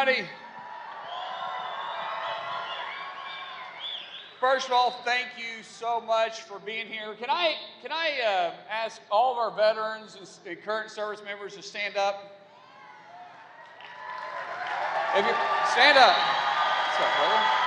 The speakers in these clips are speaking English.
everybody. First of all, thank you so much for being here. Can I ask all of our veterans and current service members to stand up? If you stand up. What's up, brother?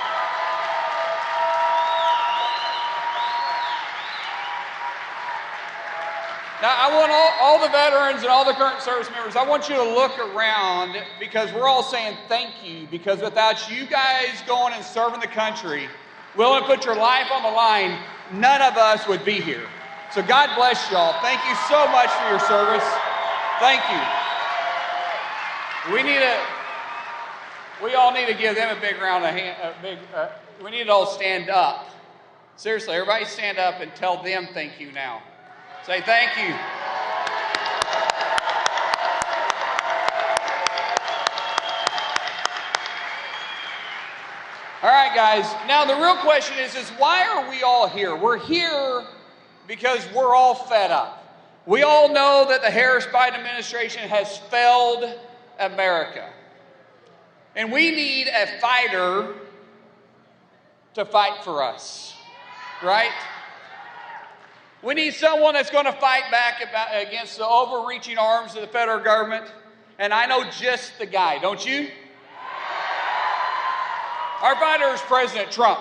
Now, I want all the veterans and all the current service members, I want you to look around because we're all saying thank you, because without you guys going and serving the country, willing to put your life on the line, none of us would be here. So God bless y'all. Thank you so much for your service. Thank you. We all need to give them a big round of we need to all stand up. Seriously, everybody stand up and tell them thank you now. Say thank you. All right, guys. Now the real question is why are we all here? We're here because we're all fed up. We all know that the Harris-Biden administration has failed America. And we need a fighter to fight for us, right? We need someone that's going to fight back against the overreaching arms of the federal government. And I know just the guy, don't you? Our fighter is President Trump.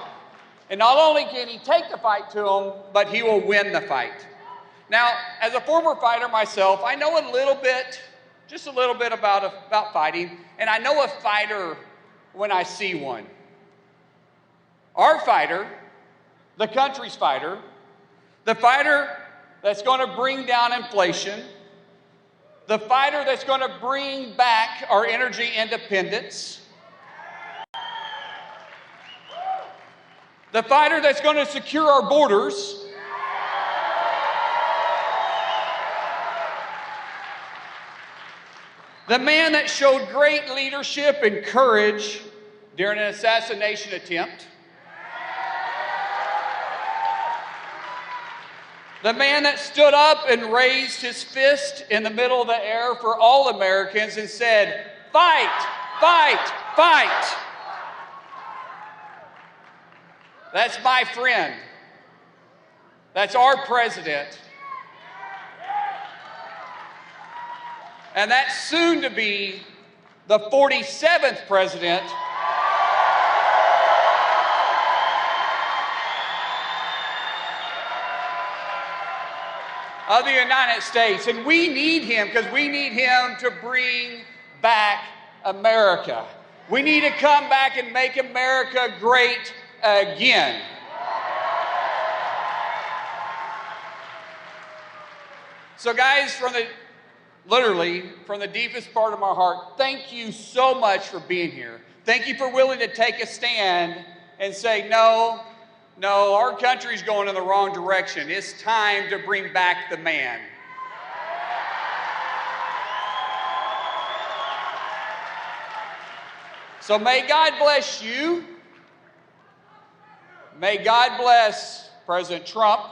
And not only can he take the fight to him, but he will win the fight. Now, as a former fighter myself, I know a little bit, just a little bit about fighting. And I know a fighter when I see one. Our fighter, the country's fighter, the fighter that's going to bring down inflation, the fighter that's going to bring back our energy independence, the fighter that's going to secure our borders, the man that showed great leadership and courage during an assassination attempt, the man that stood up and raised his fist in the middle of the air for all Americans and said, fight, fight, fight. That's my friend. That's our president. And that's soon to be the 47th president of the United States. And we need him because we need him to bring back America. We need to come back and make America great again. So guys, literally from the deepest part of my heart, thank you so much for being here. Thank you for willing to take a stand and say, no, our country's going in the wrong direction. It's time to bring back the man. So may God bless you. May God bless President Trump.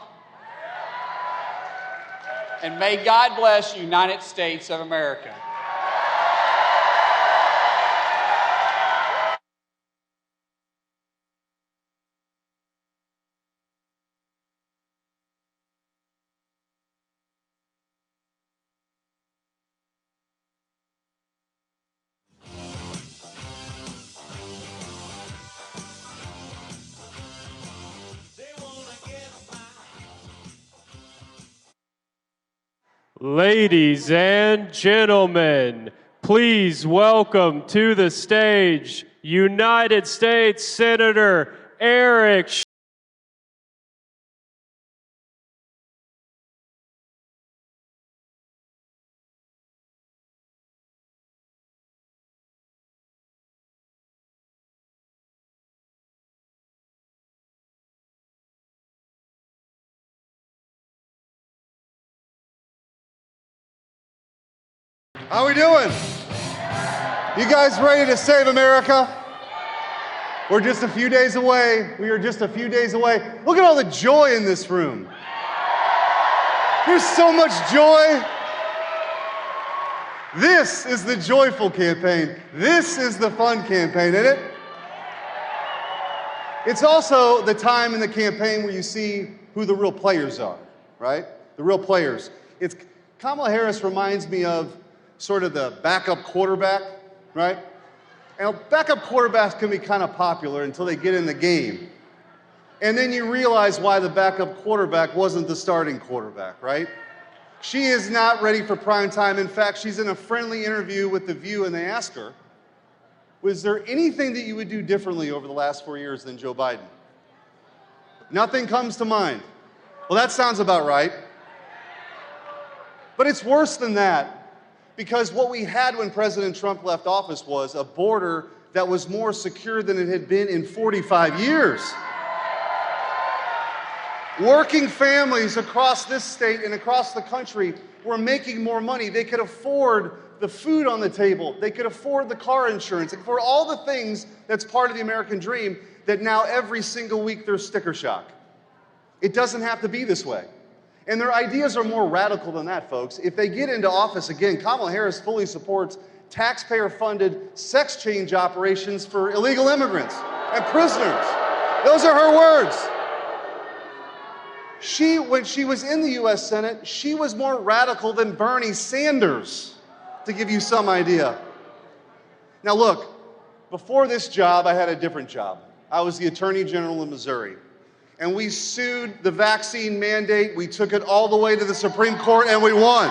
And may God bless the United States of America. Ladies and gentlemen, please welcome to the stage United States Senator Eric How we doing? You guys ready to save America? We're just a few days away. We are just a few days away. Look at all the joy in this room. There's so much joy. This is the joyful campaign. This is the fun campaign, isn't it? It's also the time in the campaign where you see who the real players are, right? The real players. Kamala Harris reminds me of sort of the backup quarterback, right? And backup quarterbacks can be kind of popular until they get in the game. And then you realize why the backup quarterback wasn't the starting quarterback, right? She is not ready for prime time. In fact, she's in a friendly interview with The View, and they ask her, was there anything that you would do differently over the last 4 years than Joe Biden? Nothing comes to mind. Well, that sounds about right. But it's worse than that, because what we had when President Trump left office was a border that was more secure than it had been in 45 years. Working families across this state and across the country were making more money. They could afford the food on the table. They could afford the car insurance. They could afford all the things that's part of the American dream that now every single week there's sticker shock. It doesn't have to be this way. And their ideas are more radical than that, folks. If they get into office again, Kamala Harris fully supports taxpayer-funded sex change operations for illegal immigrants and prisoners. Those are her words. When she was in the U.S. Senate, she was more radical than Bernie Sanders, to give you some idea. Now look, before this job, I had a different job. I was the Attorney General in Missouri. And we sued the vaccine mandate. We took it all the way to the Supreme Court, and we won.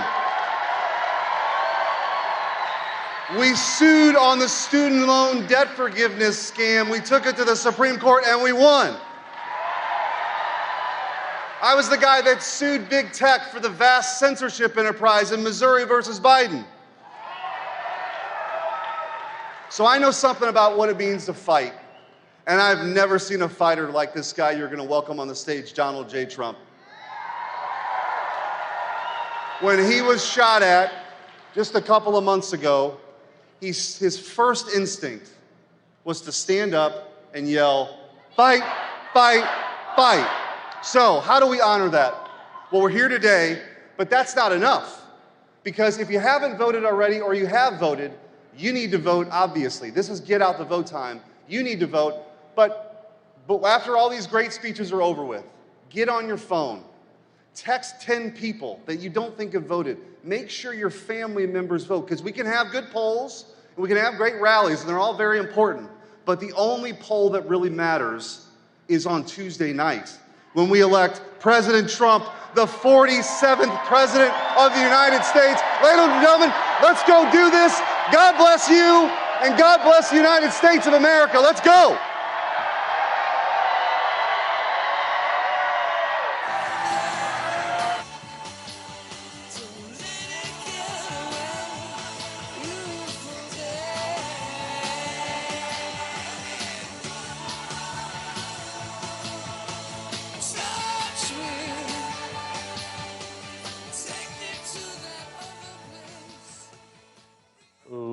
We sued on the student loan debt forgiveness scam. We took it to the Supreme Court, and we won. I was the guy that sued big tech for the vast censorship enterprise in Missouri versus Biden. So I know something about what it means to fight. And I've never seen a fighter like this guy you're going to welcome on the stage, Donald J. Trump. When he was shot at just a couple of months ago, his first instinct was to stand up and yell, "Fight, fight, fight." So how do we honor that? Well, we're here today, but that's not enough. Because if you haven't voted already, or you have voted, you need to vote, obviously. This is get out the vote time. You need to vote. But after all these great speeches are over with, get on your phone. Text 10 people that you don't think have voted. Make sure your family members vote, because we can have good polls, and we can have great rallies, and they're all very important. But the only poll that really matters is on Tuesday night, when we elect President Trump, the 47th President of the United States. Ladies and gentlemen, let's go do this. God bless you, and God bless the United States of America. Let's go.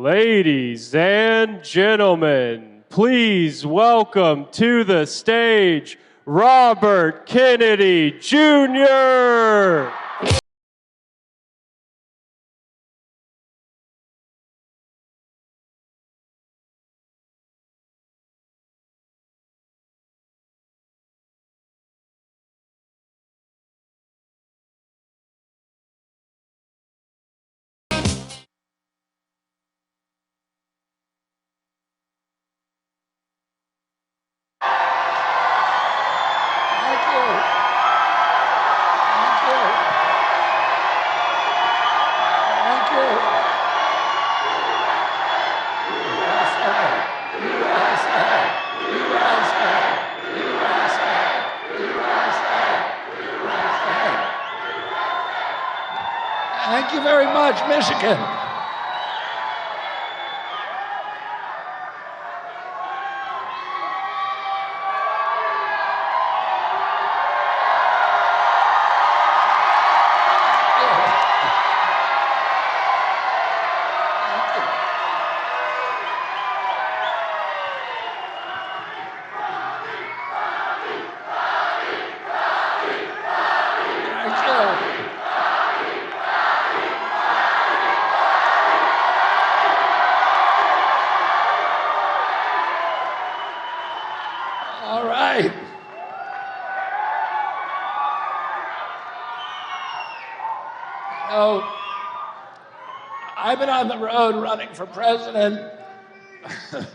Ladies and gentlemen, please welcome to the stage Robert Kennedy Jr. Thank you very much, Michigan. I've been on the road running for president for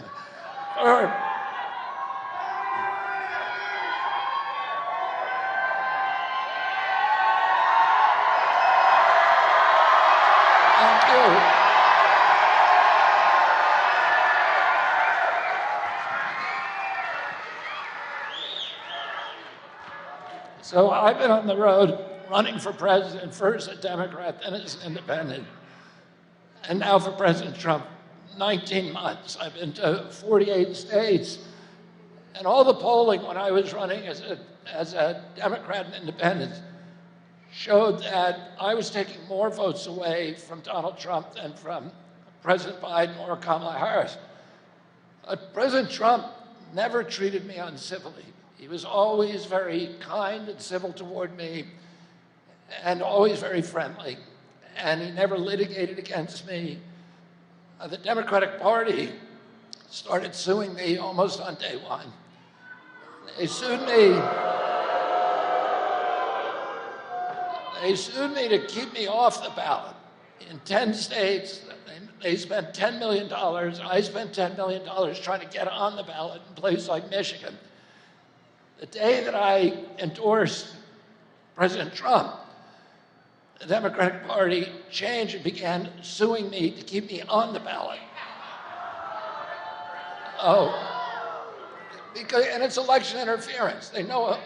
So I've been on the road running for president, first a Democrat, then as an independent, and now for President Trump, 19 months. I've been to 48 states, and all the polling when I was running as a Democrat and independent showed that I was taking more votes away from Donald Trump than from President Biden or Kamala Harris. President Trump never treated me uncivilly. He was always very kind and civil toward me, and always very friendly, and he never litigated against me. The Democratic Party started suing me almost on day one. They sued me to keep me off the ballot. In 10 states, they spent $10 million. I spent $10 million trying to get on the ballot in places like Michigan. The day that I endorsed President Trump, the Democratic Party changed and began suing me to keep me on the ballot. And it's election interference. They know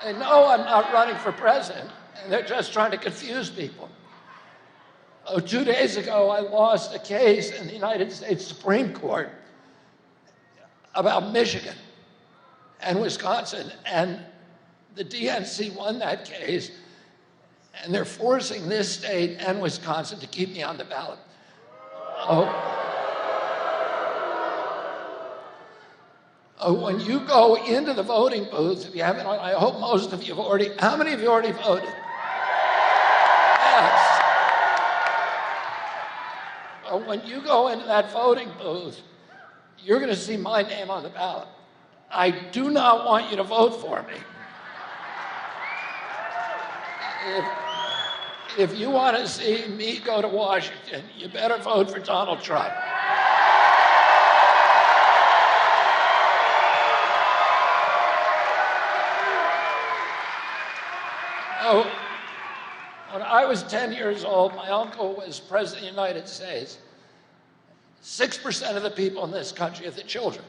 I'm not running for president, and they're just trying to confuse people. 2 days ago, I lost a case in the United States Supreme Court about Michigan and Wisconsin, and the DNC won that case, and they're forcing this state and Wisconsin to keep me on the ballot. When you go into the voting booth, if you haven't, I hope most of you have already, how many of you already voted? Yes. When you go into that voting booth, you're going to see my name on the ballot. I do not want you to vote for me. If you want to see me go to Washington, you better vote for Donald Trump. When I was 10 years old, my uncle was president of the United States. 6% of the people in this country, of the children,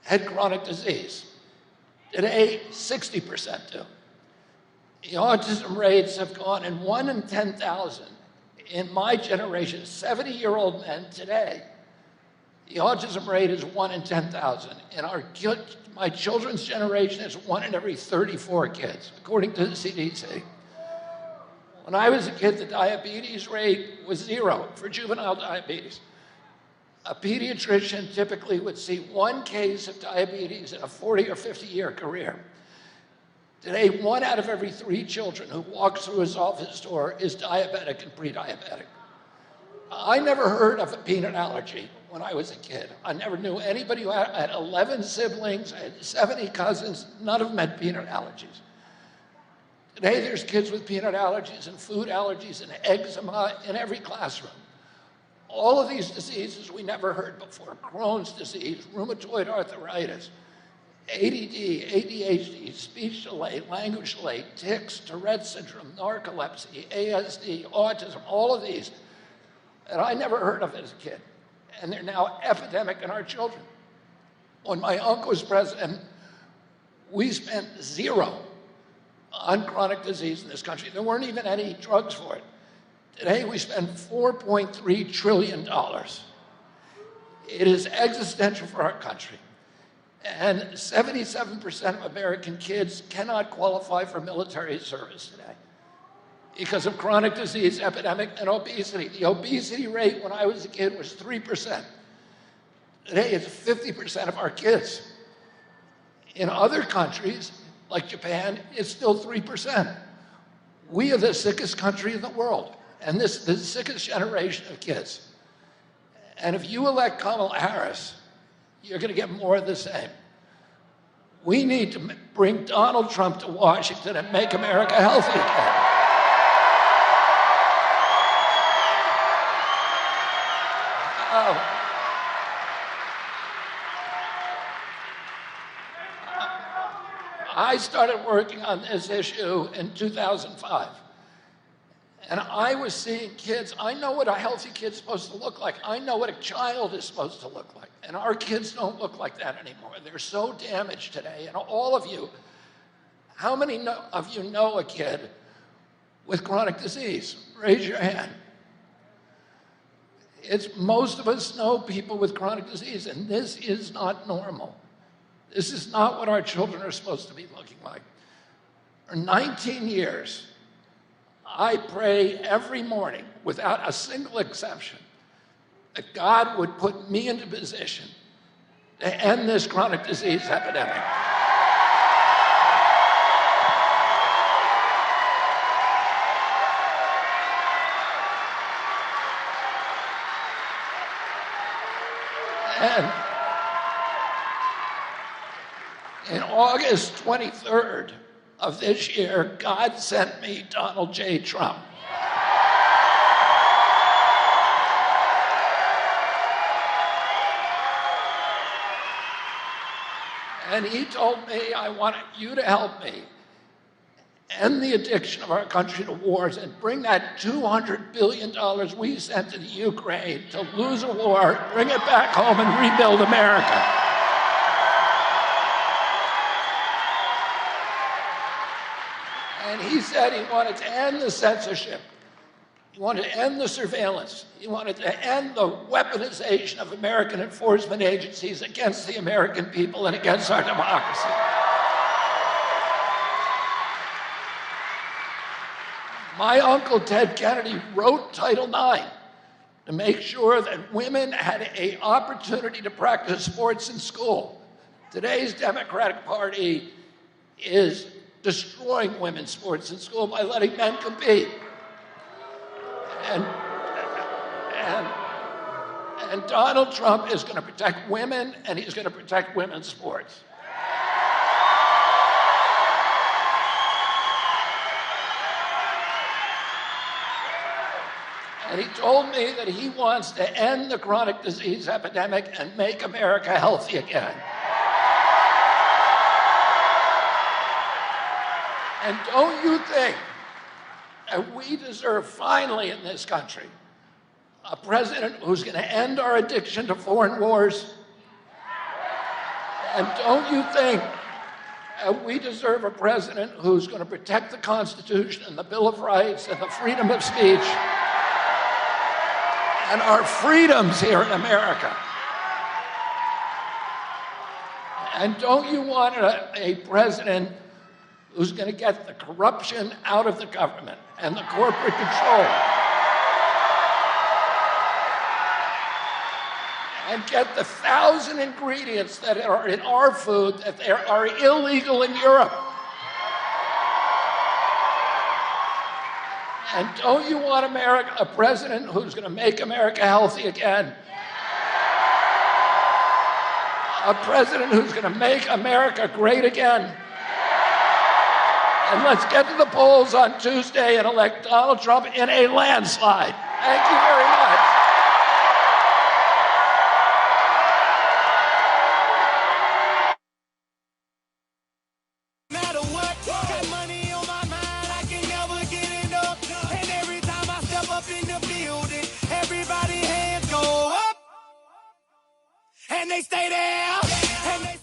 had chronic disease. Today, 60% do. The autism rates have gone in 1 in 10,000. In my generation, 70-year-old men today, the autism rate is 1 in 10,000. In my children's generation, it's 1 in every 34 kids, according to the CDC. When I was a kid, the diabetes rate was 0 for juvenile diabetes. A pediatrician typically would see 1 case of diabetes in a 40 or 50-year career. Today, 1 out of every 3 children who walk through his office door is diabetic and pre-diabetic. I never heard of a peanut allergy when I was a kid. I never knew anybody who had 11 siblings, I had 70 cousins, none of them had peanut allergies. Today, there's kids with peanut allergies and food allergies and eczema in every classroom. All of these diseases we never heard before: Crohn's disease, rheumatoid arthritis, ADD, ADHD, speech delay, language delay, tics, Tourette syndrome, narcolepsy, ASD, autism, all of these that I never heard of as a kid. And they're now epidemic in our children. When my uncle was president, we spent 0 on chronic disease in this country. There weren't even any drugs for it. Today, we spend $4.3 trillion. It is existential for our country. And 77% of American kids cannot qualify for military service today because of chronic disease epidemic and obesity. The obesity rate when I was a kid was 3%. Today, it's 50% of our kids. In other countries, like Japan, it's still 3%. We are the sickest country in the world, and this is the sickest generation of kids. And if you elect Kamala Harris, you're going to get more of the same. We need to bring Donald Trump to Washington and make America healthy again. I started working on this issue in 2005. And I was seeing kids. I know what a healthy kid's supposed to look like. I know what a child is supposed to look like. And our kids don't look like that anymore. They're so damaged today. And all of you, how many of you know a kid with chronic disease? Raise your hand. Most of us know people with chronic disease, and this is not normal. This is not what our children are supposed to be looking like. For 19 years, I pray every morning, without a single exception, that God would put me into position to end this chronic disease epidemic. And in August 23rd of this year, God sent me Donald J. Trump. And he told me, I want you to help me end the addiction of our country to wars and bring that $200 billion we sent to the Ukraine to lose a war, bring it back home and rebuild America. And he said he wanted to end the censorship. He wanted to end the surveillance. He wanted to end the weaponization of American enforcement agencies against the American people and against our democracy. My uncle Ted Kennedy wrote Title IX to make sure that women had an opportunity to practice sports in school. Today's Democratic Party is destroying women's sports in school by letting men compete. And Donald Trump is going to protect women, and he's going to protect women's sports. And he told me that he wants to end the chronic disease epidemic and make America healthy again. And don't you think that we deserve finally in this country a president who's going to end our addiction to foreign wars? And don't you think that we deserve a president who's going to protect the Constitution and the Bill of Rights and the freedom of speech and our freedoms here in America? And don't you want a president who's going to get the corruption out of the government and the corporate control and get the 1,000 ingredients that are in our food that are illegal in Europe? And don't you want a president who's going to make America healthy again? A president who's going to make America great again? And let's get to the polls on Tuesday and elect Donald Trump in a landslide. Thank you very much. And they stay there. And they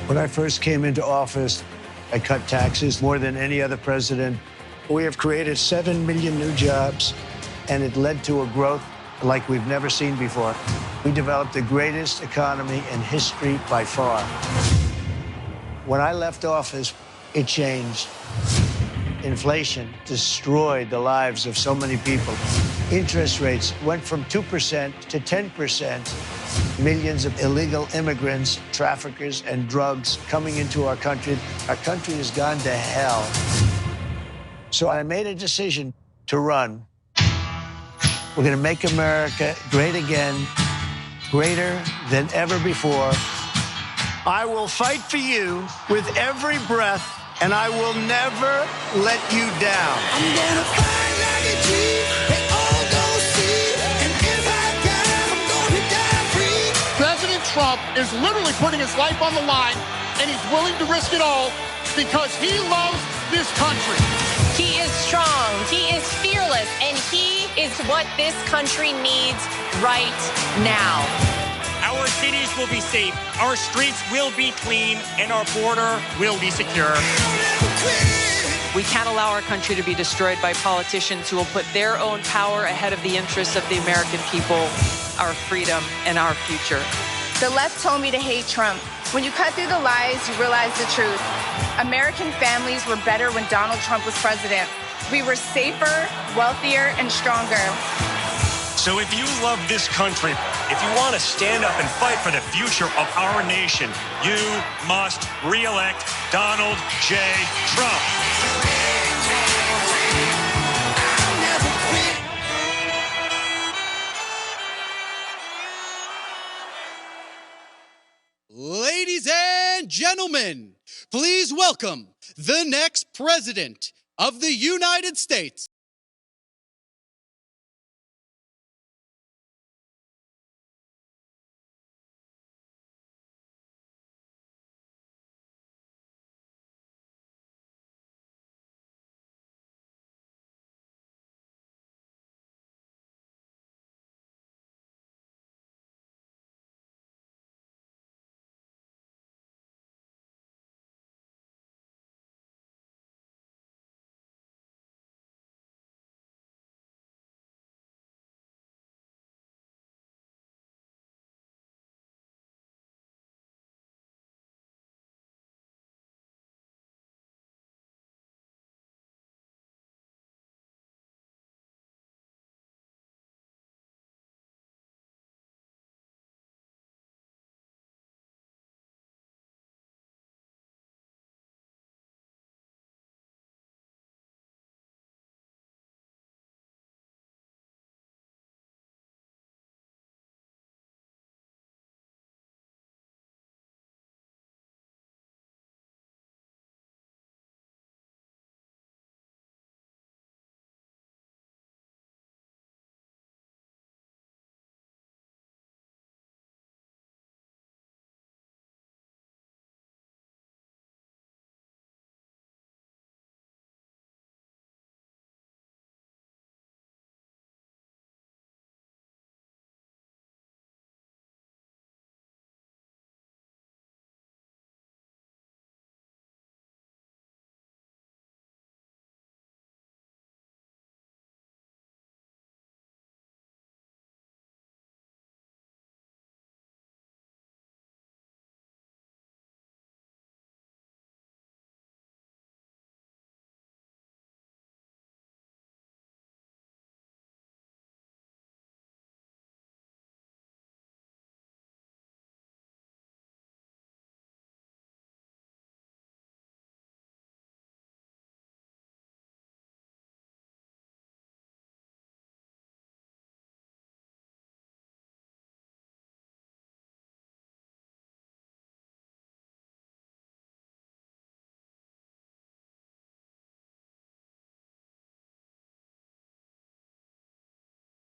When I first came into office, I cut taxes more than any other president. We have created 7 million new jobs, and it led to a growth like we've never seen before. We developed the greatest economy in history by far. When I left office, it changed. Inflation destroyed the lives of so many people. Interest rates went from 2% to 10%. Millions of illegal immigrants, traffickers, and drugs coming into our country. Our country has gone to hell. So I made a decision to run. We're going to make America great again, greater than ever before. I will fight for you with every breath, and I will never let you down. I'm gonna fight like a G, they all gon' see, and if I die, I'm gonna die free. President Trump is literally putting his life on the line, and he's willing to risk it all because he loves this country. He is strong, he is fearless, and he is what this country needs right now. Our cities will be safe, our streets will be clean, and our border will be secure. We can't allow our country to be destroyed by politicians who will put their own power ahead of the interests of the American people, our freedom, and our future. The left told me to hate Trump. When you cut through the lies, you realize the truth. American families were better when Donald Trump was president. We were safer, wealthier, and stronger. So if you love this country, if you want to stand up and fight for the future of our nation, you must re-elect Donald J. Trump. Ladies and gentlemen, please welcome the next president of the United States.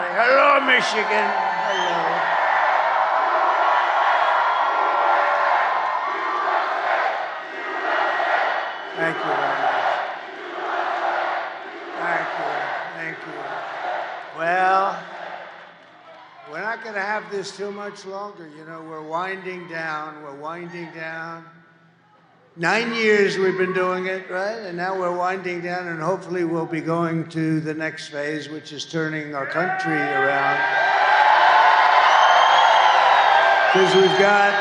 Hello, Michigan. Hello. Thank you very much. Thank you. Thank you. Well, we're not going to have this too much longer. You know, we're winding down. We're winding down. 9 years we've been doing it, right? And now we're winding down, and hopefully we'll be going to the next phase, which is turning our country around. Because we've got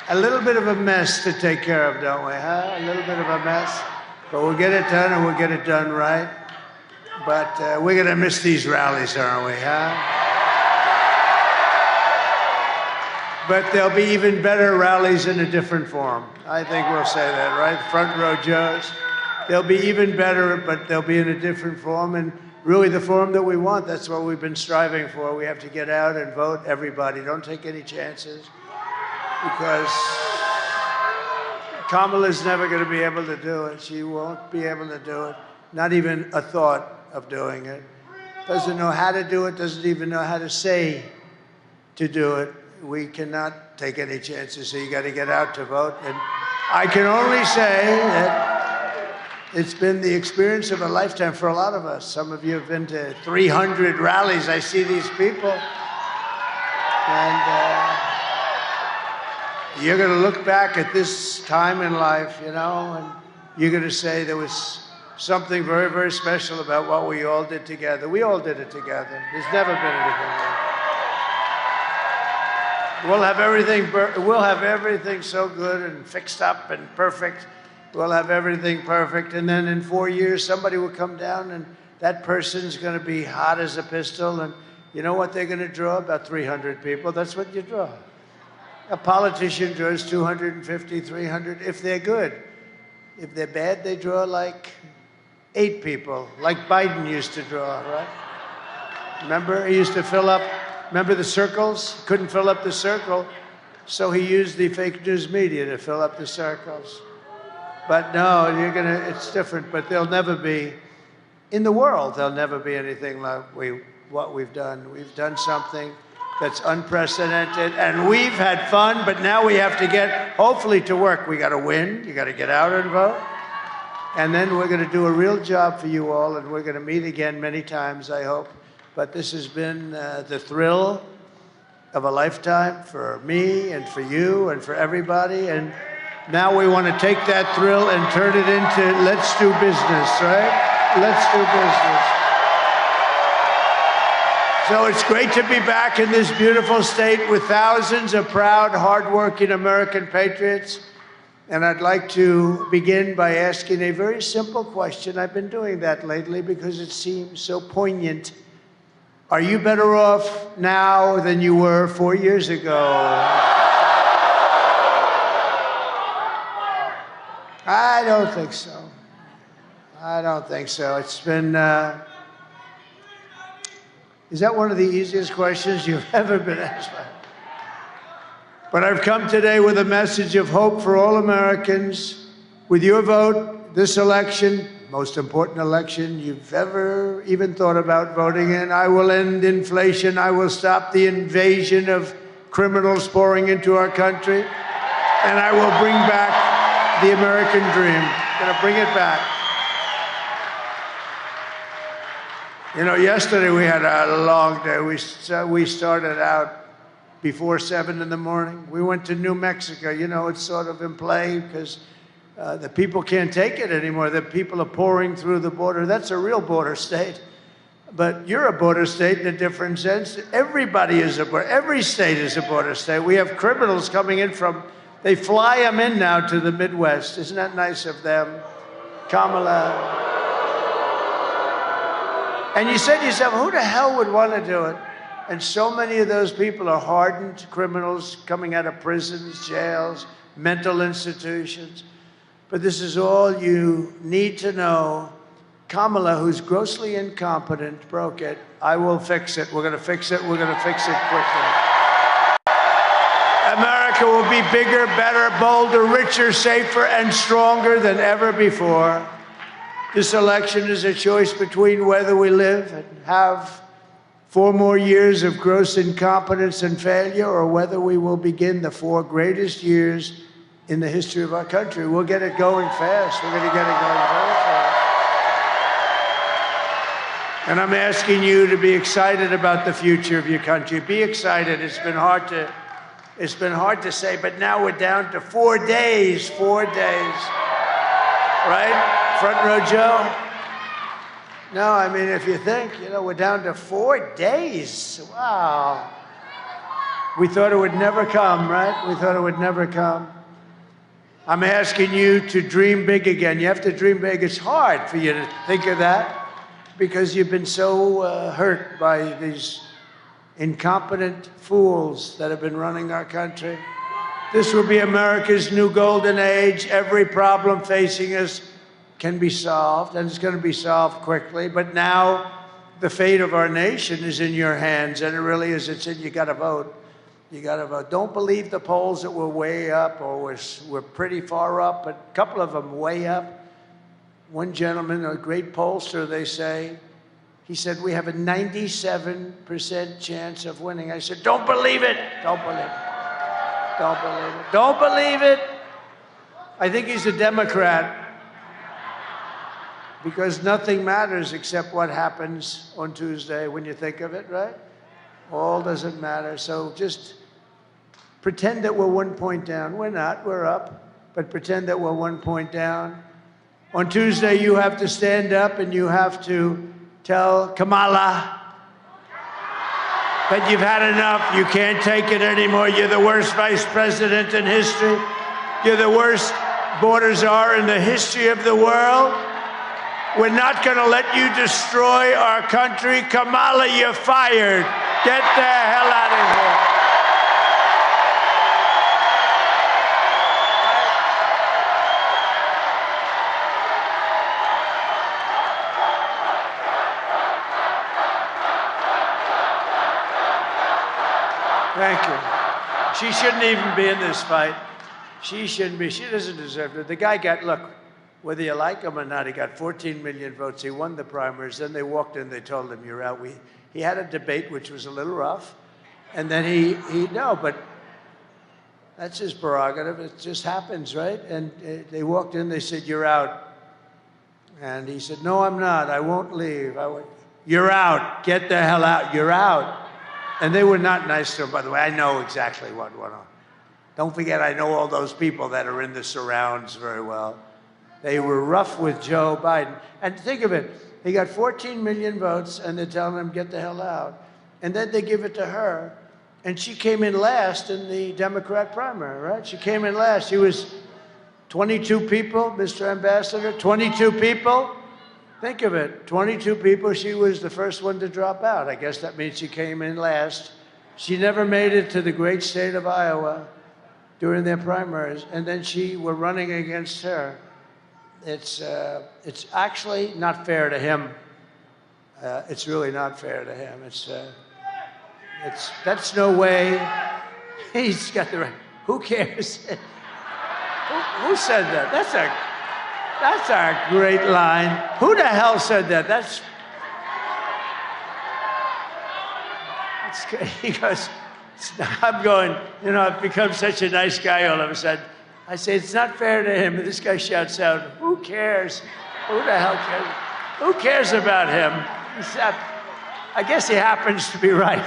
a little bit of a mess to take care of, don't we, huh? A little bit of a mess. But we'll get it done, and we'll get it done right. But we're going to miss these rallies, aren't we, huh? But there'll be even better rallies in a different form. I think we'll say that, right? Front row Joes. They'll be even better, but they'll be in a different form, and really the form that we want. That's what we've been striving for. We have to get out and vote, everybody. Don't take any chances, because Kamala's never going to be able to do it. She won't be able to do it. Not even a thought of doing it. Doesn't know how to do it, doesn't even know how to say to do it. We cannot take any chances, so you got to get out to vote. And I can only say that it's been the experience of a lifetime for a lot of us. Some of you have been to 300 rallies. I see these people. And you're going to look back at this time in life, you know, and you're going to say there was something very, very special about what we all did together. We all did it together. There's never been anything like it. We'll have everything so good and fixed up and perfect. We'll have everything perfect. And then in 4 years, somebody will come down, and that person's going to be hot as a pistol. And you know what they're going to draw? About 300 people. That's what you draw. A politician draws 250, 300, if they're good. If they're bad, they draw like 8 people, like Biden used to draw, right? Remember, he used to fill up. Remember the circles? Couldn't fill up the circle, so he used the fake news media to fill up the circles. But no, it's different, but there'll never be, in the world, there'll never be anything like what we've done. We've done something that's unprecedented, and we've had fun, but now we have to get, hopefully, to work. We got to win. You got to get out and vote. And then we're going to do a real job for you all, and we're going to meet again many times, I hope. But this has been the thrill of a lifetime for me and for you and for everybody. And now we want to take that thrill and turn it into let's do business, right? Let's do business. So it's great to be back in this beautiful state with thousands of proud, hardworking American patriots. And I'd like to begin by asking a very simple question. I've been doing that lately because it seems so poignant. Are you better off now than you were 4 years ago? I don't think so. I don't think so. It's been, is that one of the easiest questions you've ever been asked? But I've come today with a message of hope for all Americans. With your vote, this election, most important election you've ever even thought about voting in, I will end inflation. I will stop the invasion of criminals pouring into our country. And I will bring back the American dream. I'm going to bring it back. You know, yesterday we had a long day. We started out before 7 in the morning. We went to New Mexico. You know, it's sort of in play because the people can't take it anymore. The people are pouring through the border. That's a real border state. But you're a border state in a different sense. Everybody is a border. Every state is a border state. We have criminals coming in from, they fly them in now to the Midwest. Isn't that nice of them? Kamala. And you said to yourself, who the hell would want to do it? And so many of those people are hardened criminals coming out of prisons, jails, mental institutions. But this is all you need to know. Kamala, who's grossly incompetent, broke it. I will fix it. We're going to fix it. We're going to fix it quickly. America will be bigger, better, bolder, richer, safer, and stronger than ever before. This election is a choice between whether we live and have 4 more years of gross incompetence and failure, or whether we will begin the 4 greatest years in the history of our country. We'll get it going fast. We're going to get it going very fast. And I'm asking you to be excited about the future of your country. Be excited. It's been hard to It's been hard to say, but now we're down to 4 days. 4 days. Right? Front row Joe? No, I mean, if you think, we're down to 4 days. Wow. We thought it would never come, right? We thought it would never come. I'm asking you to dream big again. You have to dream big. It's hard for you to think of that because you've been so hurt by these incompetent fools that have been running our country. This will be America's new golden age. Every problem facing us can be solved, and it's going to be solved quickly. But now the fate of our nation is in your hands, and it really is. You got to vote. You got to vote. Don't believe the polls that we're way up or we're pretty far up, but a couple of them way up. One gentleman, a great pollster, they say, he said, we have a 97% chance of winning. I said, don't believe it. Don't believe it. Don't believe it. Don't believe it. I think he's a Democrat because nothing matters except what happens on Tuesday when you think of it, right? All doesn't matter. So just pretend that we're 1 point down. We're not. We're up. But pretend that we're 1 point down. On Tuesday, you have to stand up and you have to tell Kamala that you've had enough. You can't take it anymore. You're the worst vice president in history. You're the worst border czar in the history of the world. We're not going to let you destroy our country. Kamala, you're fired. Get the hell out of here. Thank you. She shouldn't even be in this fight. She shouldn't be. She doesn't deserve it. The guy got, look, whether you like him or not, he got 14 million votes. He won the primaries. Then they walked in, they told him, you're out. He had a debate, which was a little rough. And then but that's his prerogative. It just happens, right? And they walked in, they said, you're out. And he said, no, I'm not. I won't leave. You're out. Get the hell out. You're out. And they were not nice to him, by the way. I know exactly what went on. Don't forget, I know all those people that are in the surrounds very well. They were rough with Joe Biden. And think of it. He got 14 million votes, and they're telling him, get the hell out. And then they give it to her. And she came in last in the Democrat primary, right? She came in last. She was 22 people, Mr. Ambassador, 22 people. Think of it, 22 people. She was the first one to drop out. I guess that means she came in last. She never made it to the great state of Iowa during their primaries. And then we're running against her. It's actually not fair to him. It's really not fair to him. That's no way. He's got the right. Who cares? Who said that? That's a great line. Who the hell said that? That's he goes, I'm going, I've become such a nice guy all of a sudden. I say, it's not fair to him. And this guy shouts out, who cares? Who the hell cares? Who cares about him? I guess he happens to be right.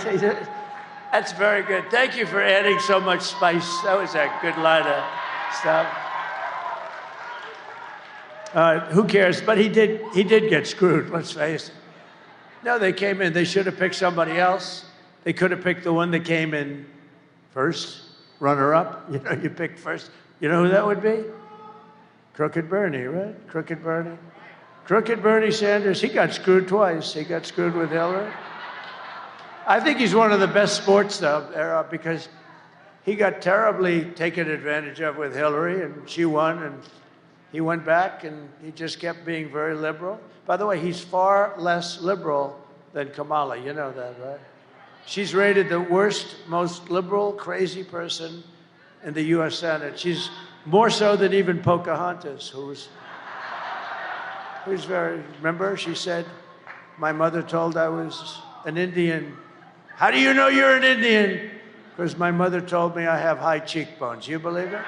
That's very good. Thank you for adding so much spice. That was a good line of stuff. Who cares? But he did get screwed, let's face it. No, they came in. They should have picked somebody else. They could have picked the one that came in first, runner-up. You picked first. You know who that would be? Crooked Bernie, right? Crooked Bernie. Crooked Bernie Sanders, he got screwed twice. He got screwed with Hillary. I think he's one of the best sports, though, because he got terribly taken advantage of with Hillary, and she won, and he went back, and he just kept being very liberal. By the way, he's far less liberal than Kamala. You know that, right? She's rated the worst, most liberal, crazy person in the U.S. Senate. She's more so than even Pocahontas, who's very, remember, she said, my mother told I was an Indian. How do you know you're an Indian? Because my mother told me I have high cheekbones. You believe it?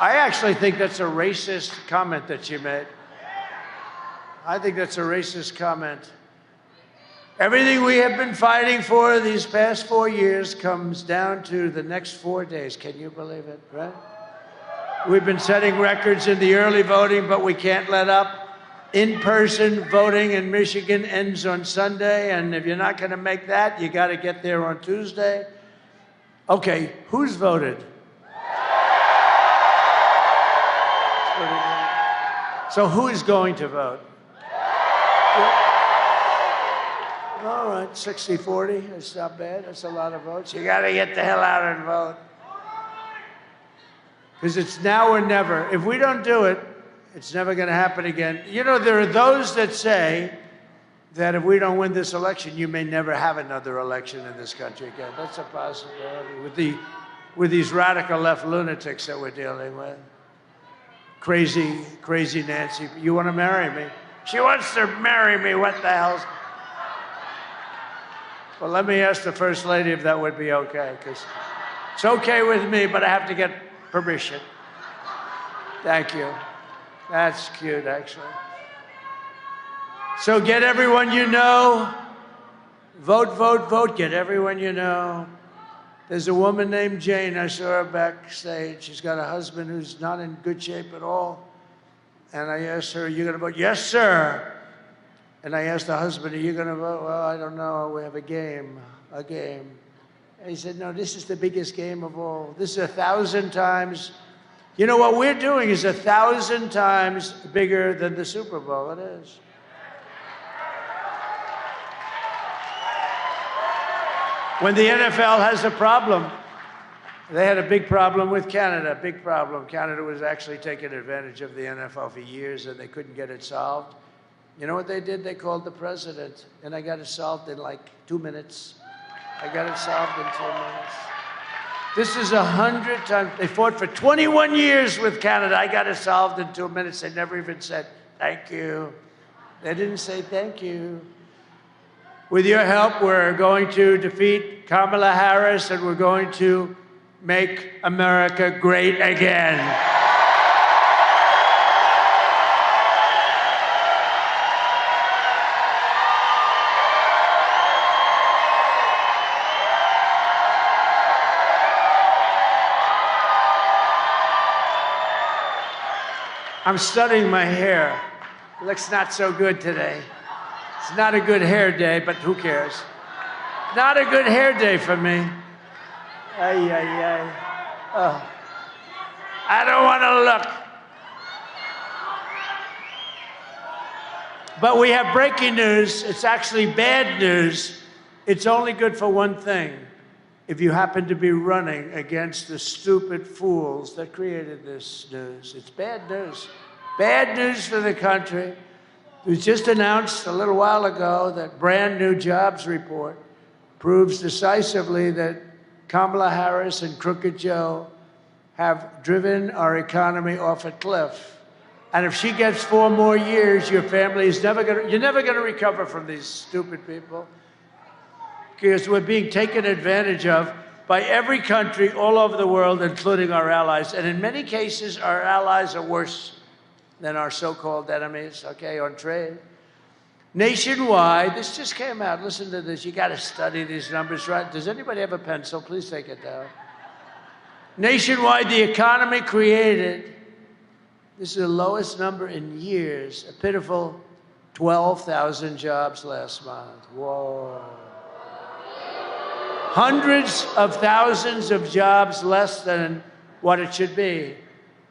I actually think that's a racist comment that she made. I think that's a racist comment. Everything we have been fighting for these past 4 years comes down to the next 4 days. Can you believe it, right? We've been setting records in the early voting, but we can't let up. In-person voting in Michigan ends on Sunday, and if you're not going to make that, you got to get there on Tuesday. Okay, who's voted? So who is going to vote? All right, 60-40, that's not bad. That's a lot of votes. You got to get the hell out and vote. Because it's now or never. If we don't do it, it's never going to happen again. You know, there are those that say that if we don't win this election, you may never have another election in this country again. That's a possibility with these radical left lunatics that we're dealing with. Crazy, crazy Nancy. You want to marry me? She wants to marry me. What the hell's... Well, let me ask the First Lady if that would be okay, because it's okay with me, but I have to get permission. Thank you. That's cute, actually. So get everyone you know. Vote, vote, vote. Get everyone you know. There's a woman named Jane. I saw her backstage. She's got a husband who's not in good shape at all. And I asked her, are you going to vote? Yes, sir. And I asked the husband, are you going to vote? Well, I don't know. We have a game. And he said, no, this is the biggest game of all. This is 1,000 times. You know, what we're doing is 1,000 times bigger than the Super Bowl. It is. When the NFL has a problem, they had a big problem with Canada, big problem. Canada was actually taking advantage of the NFL for years, and they couldn't get it solved. You know what they did? They called the president, and I got it solved in like 2 minutes. I got it solved in 2 minutes. This is 100 times. They fought for 21 years with Canada. I got it solved in 2 minutes. They never even said, thank you. They didn't say thank you. With your help, we're going to defeat Kamala Harris, and we're going to make America great again. I'm studying my hair. It looks not so good today. It's not a good hair day, but who cares? Not a good hair day for me. Ay, ay, ay. Oh. I don't want to look. But we have breaking news. It's actually bad news. It's only good for one thing. If you happen to be running against the stupid fools that created this news, it's bad news. Bad news for the country. It was just announced a little while ago that brand new jobs report proves decisively that Kamala Harris and Crooked Joe have driven our economy off a cliff. And if she gets 4 more years, your family is you're never going to recover from these stupid people. Because we're being taken advantage of by every country all over the world, including our allies. And in many cases, our allies are worse than our so-called enemies, okay, on trade. Nationwide, this just came out. Listen to this. You got to study these numbers, right? Does anybody have a pencil? Please take it down. Nationwide, the economy created, this is the lowest number in years, a pitiful 12,000 jobs last month. Whoa. Hundreds of thousands of jobs less than what it should be.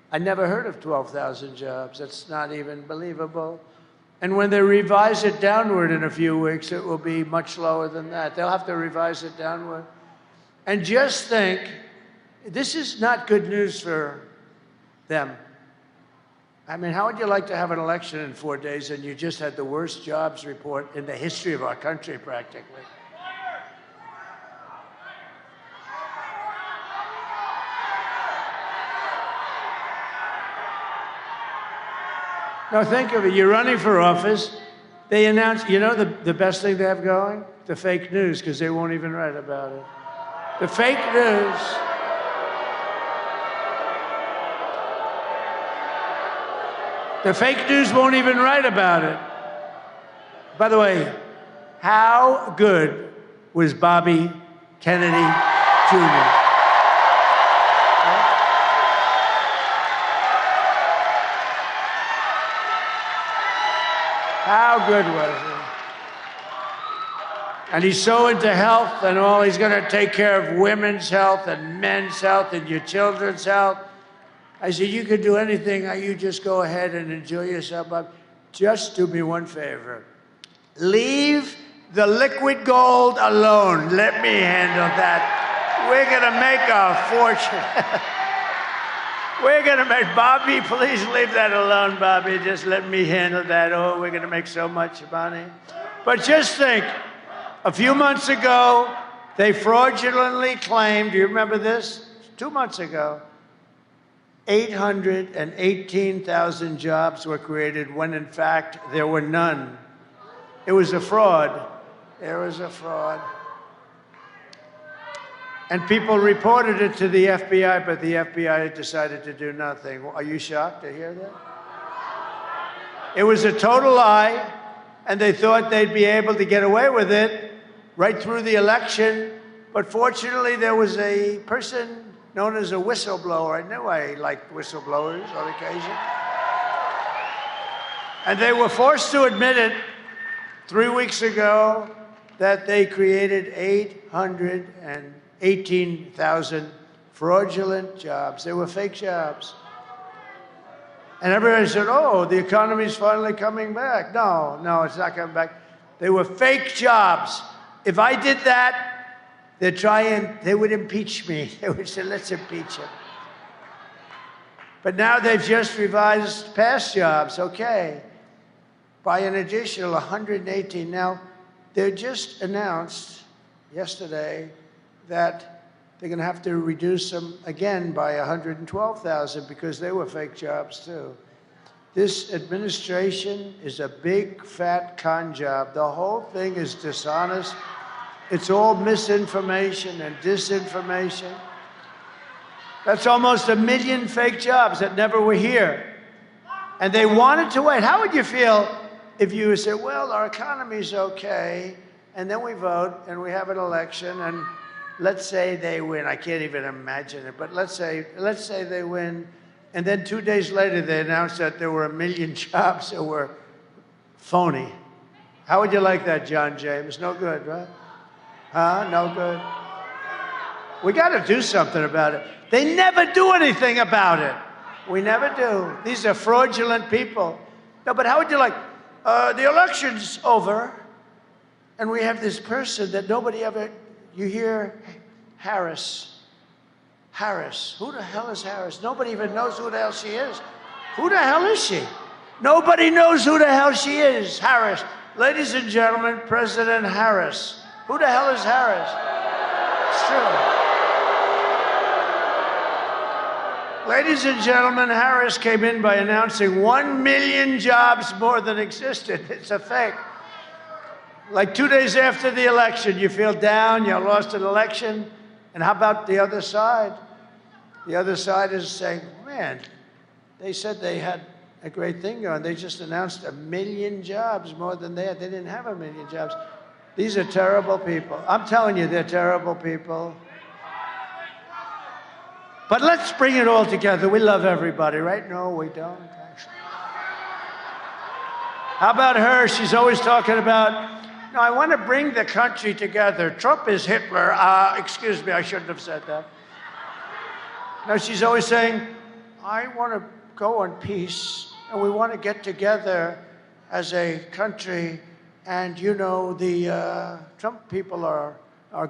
I never heard of 12,000 jobs. That's not even believable. And when they revise it downward in a few weeks, it will be much lower than that. They'll have to revise it downward. And just think, this is not good news for them. I mean, how would you like to have an election in 4 days and you just had the worst jobs report in the history of our country, practically? Now think of it, you're running for office, they announce, you know the best thing they have going? The fake news, because they won't even write about it. The fake news. The fake news won't even write about it. By the way, How good was Bobby Kennedy Jr.? How good was he? And he's so into health and all. He's going to take care of women's health and men's health and your children's health. I said, you could do anything. You just go ahead and enjoy yourself. But just do me one favor. Leave the liquid gold alone. Let me handle that. We're going to make a fortune. We're going to make, Bobby, please leave that alone, Bobby. Just let me handle that. Oh, we're going to make so much money. But just think, a few months ago, they fraudulently claimed, do you remember this? 2 months ago, 818,000 jobs were created when, in fact, there were none. It was a fraud. There was a fraud. And people reported it to the FBI, but the FBI decided to do nothing. Are you shocked to hear that? It was a total lie, and they thought they'd be able to get away with it right through the election. But fortunately, there was a person known as a whistleblower. I knew I liked whistleblowers on occasion. And they were forced to admit it 3 weeks ago that they created 818,000 fraudulent jobs. They were fake jobs. And everybody said, oh, the economy's finally coming back. No, it's not coming back. They were fake jobs. If I did that, they would impeach me. They would say, let's impeach him. But now they've just revised past jobs, okay, by an additional 118. Now, they just announced yesterday that they're going to have to reduce them again by 112,000 because they were fake jobs too. This administration is a big, fat con job. The whole thing is dishonest. It's all misinformation and disinformation. That's almost 1 million fake jobs that never were here. And they wanted to wait. How would you feel if you said, well, our economy's okay, and then we vote and we have an election, and let's say they win. I can't even imagine it, but let's say they win, and then 2 days later they announced that there were 1 million jobs that were phony. How would you like that, John James? No good, right? Huh? No good. We got to do something about it. They never do anything about it. We never do. These are fraudulent people. No, but how would you like, the election's over, and we have this person that nobody ever, you hear Harris. Harris. Who the hell is Harris? Nobody even knows who the hell she is. Who the hell is she? Nobody knows who the hell she is. Harris. Ladies and gentlemen, President Harris. Who the hell is Harris? It's true. Ladies and gentlemen, Harris came in by announcing 1 million jobs more than existed. It's a fake. Like 2 days after the election, you feel down, you lost an election. And how about the other side? The other side is saying, man, they said they had a great thing going. They just announced 1 million jobs more than they had. They didn't have 1 million jobs. These are terrible people. I'm telling you, they're terrible people. But let's bring it all together. We love everybody, right? No, we don't, actually. How about her? She's always talking about, no, I want to bring the country together. Trump is Hitler. Excuse me, I shouldn't have said that. No, she's always saying, I want to go on peace, and we want to get together as a country. And, you know, the Trump people are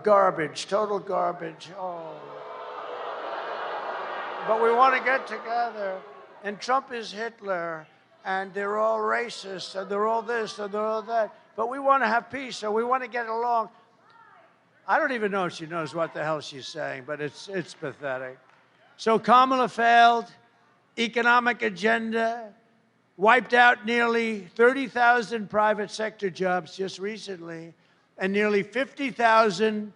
garbage, total garbage. Oh. But we want to get together. And Trump is Hitler. And they're all racist. And they're all this and they're all that. But we want to have peace. So we want to get along. I don't even know if she knows what the hell she's saying. But it's pathetic. So Kamala failed. Economic agenda. Wiped out nearly 30,000 private sector jobs just recently, and nearly 50,000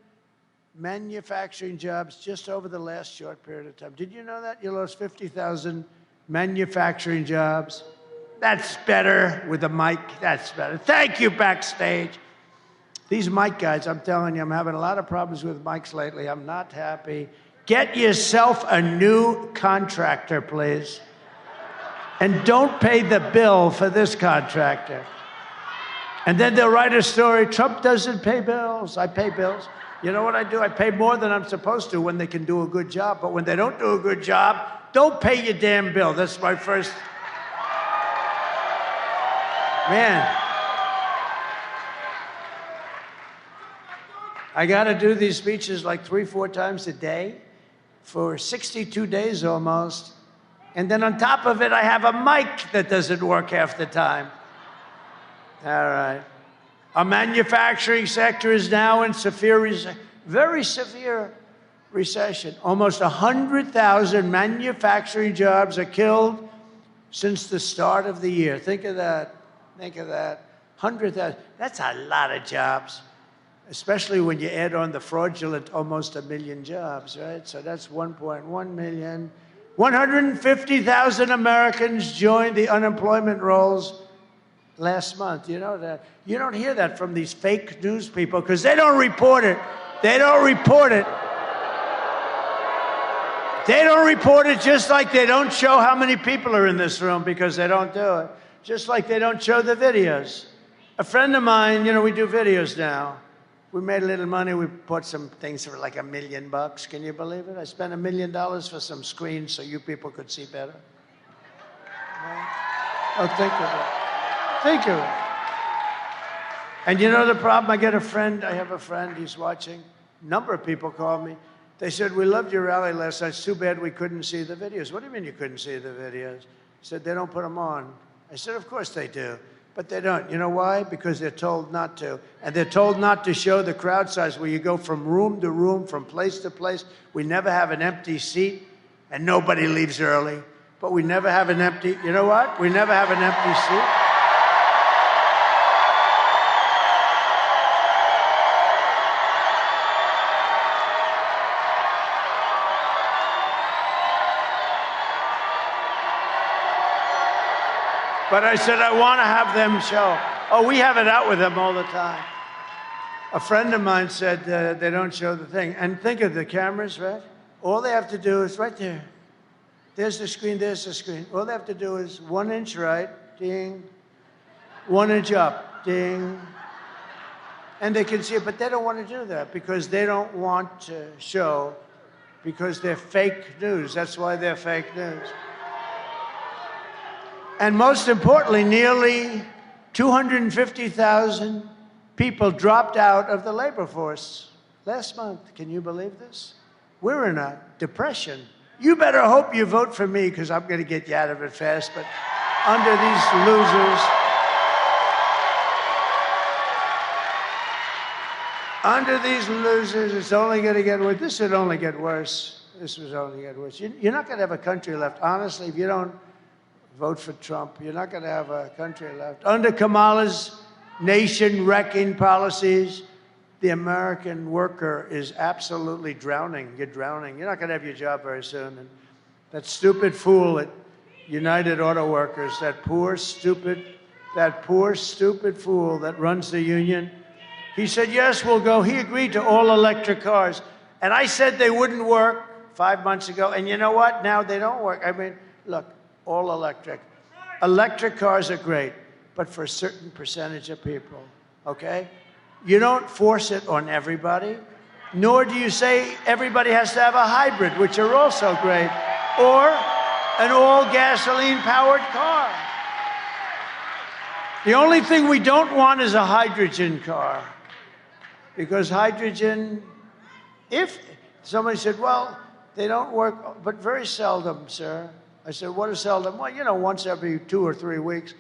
manufacturing jobs just over the last short period of time. Did you know that? You lost 50,000 manufacturing jobs. That's better with a mic. That's better. Thank you, backstage. These mic guys, I'm telling you, I'm having a lot of problems with mics lately. I'm not happy. Get yourself a new contractor, please. And don't pay the bill for this contractor. And then they'll write a story, Trump doesn't pay bills. I pay bills. You know what I do? I pay more than I'm supposed to when they can do a good job. But when they don't do a good job, don't pay your damn bill. That's my first. Man. I got to do these speeches like 3-4 times a day for 62 days almost. And then on top of it, I have a mic that doesn't work half the time. All right. Our manufacturing sector is now in very severe recession. Almost 100,000 manufacturing jobs are killed since the start of the year. Think of that. Think of that. 100,000. That's a lot of jobs, especially when you add on the fraudulent almost 1 million jobs, right? So that's 1.1 million. 150,000 Americans joined the unemployment rolls last month. You know that? You don't hear that from these fake news people because they don't report it. They don't report it. They don't report it, just like they don't show how many people are in this room because they don't do it. Just like they don't show the videos. A friend of mine, you know, we do videos now. We made a little money. We bought some things for like $1 million. Can you believe it? I spent $1 million for some screens so you people could see better. Oh, think of it. Think of it. And you know the problem? I have a friend, he's watching. A number of people called me. They said, we loved your rally last night. It's too bad we couldn't see the videos. What do you mean you couldn't see the videos? He said, they don't put them on. I said, of course they do. But they don't. You know why? Because they're told not to. And they're told not to show the crowd size where you go from room to room, from place to place. We never have an empty seat, and nobody leaves early. But we never have an empty, you know what? We never have an empty seat. But I said, I want to have them show. Oh, we have it out with them all the time. A friend of mine said they don't show the thing. And think of the cameras, right? All they have to do is right there. There's the screen, there's the screen. All they have to do is 1 inch right, ding. 1 inch up, ding. And they can see it, but they don't want to do that because they don't want to show, because they're fake news. That's why they're fake news. And most importantly, nearly 250,000 people dropped out of the labor force last month. Can you believe this? We're in a depression. You better hope you vote for me because I'm going to get you out of it fast. But under these losers, it's only going to get worse. This would only get worse. This would only get worse. You're not going to have a country left. Honestly, if you don't vote for Trump, you're not going to have a country left. Under Kamala's nation-wrecking policies, the American worker is absolutely drowning. You're drowning. You're not going to have your job very soon. And that stupid fool at United Auto Workers, that poor, stupid fool that runs the union, he said, yes, we'll go. He agreed to all electric cars. And I said they wouldn't work 5 months ago. And you know what? Now they don't work. I mean, look. All electric. Electric cars are great, but for a certain percentage of people, okay? You don't force it on everybody, nor do you say everybody has to have a hybrid, which are also great, or an all-gasoline-powered car. The only thing we don't want is a hydrogen car, because hydrogen, if somebody said, well, they don't work, but very seldom, sir. I said, what is seldom? Well, you know, once every 2 or 3 weeks.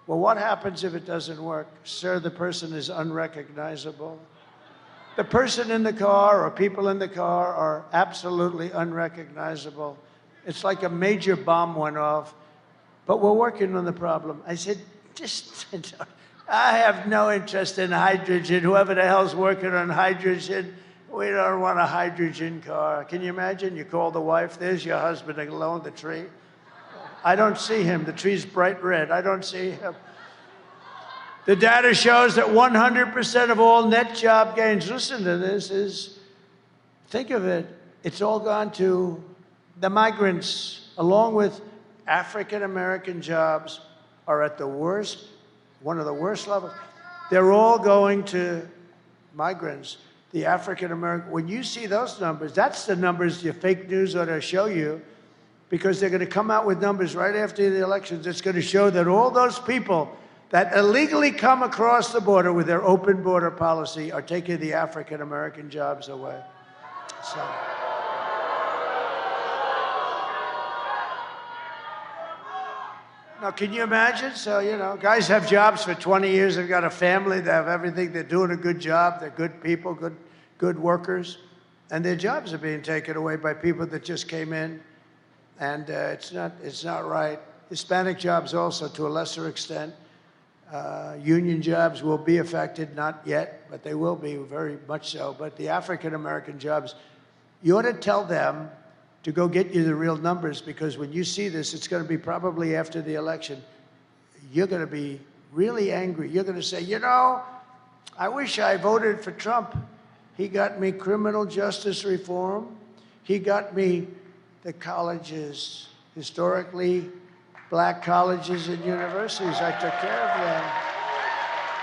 Well, what happens if it doesn't work? Sir, the person is unrecognizable. The person in the car or people in the car are absolutely unrecognizable. It's like a major bomb went off, but we're working on the problem. I said, I have no interest in hydrogen. Whoever the hell's working on hydrogen, we don't want a hydrogen car. Can you imagine? You call the wife, there's your husband alone, the tree. I don't see him. The tree's bright red. I don't see him. The data shows that 100% of all net job gains, listen to this, think of it, it's all gone to the migrants, along with African American jobs are at the worst, one of the worst levels. They're all going to migrants. The African American, when you see those numbers, that's the numbers your fake news ought to show you, because they're going to come out with numbers right after the elections. It's going to show that all those people that illegally come across the border with their open border policy are taking the African American jobs away. So. Now, can you imagine? So, you know, guys have jobs for 20 years. They've got a family. They have everything. They're doing a good job. They're good people, good workers. And their jobs are being taken away by people that just came in. And it's not right. Hispanic jobs also, to a lesser extent. Union jobs will be affected, not yet, but they will be very much so. But the African-American jobs, you ought to tell them to go get you the real numbers, because when you see this, it's going to be probably after the election. You're going to be really angry. You're going to say, you know, I wish I voted for Trump. He got me criminal justice reform. He got me the colleges, historically black colleges and universities. I took care of them.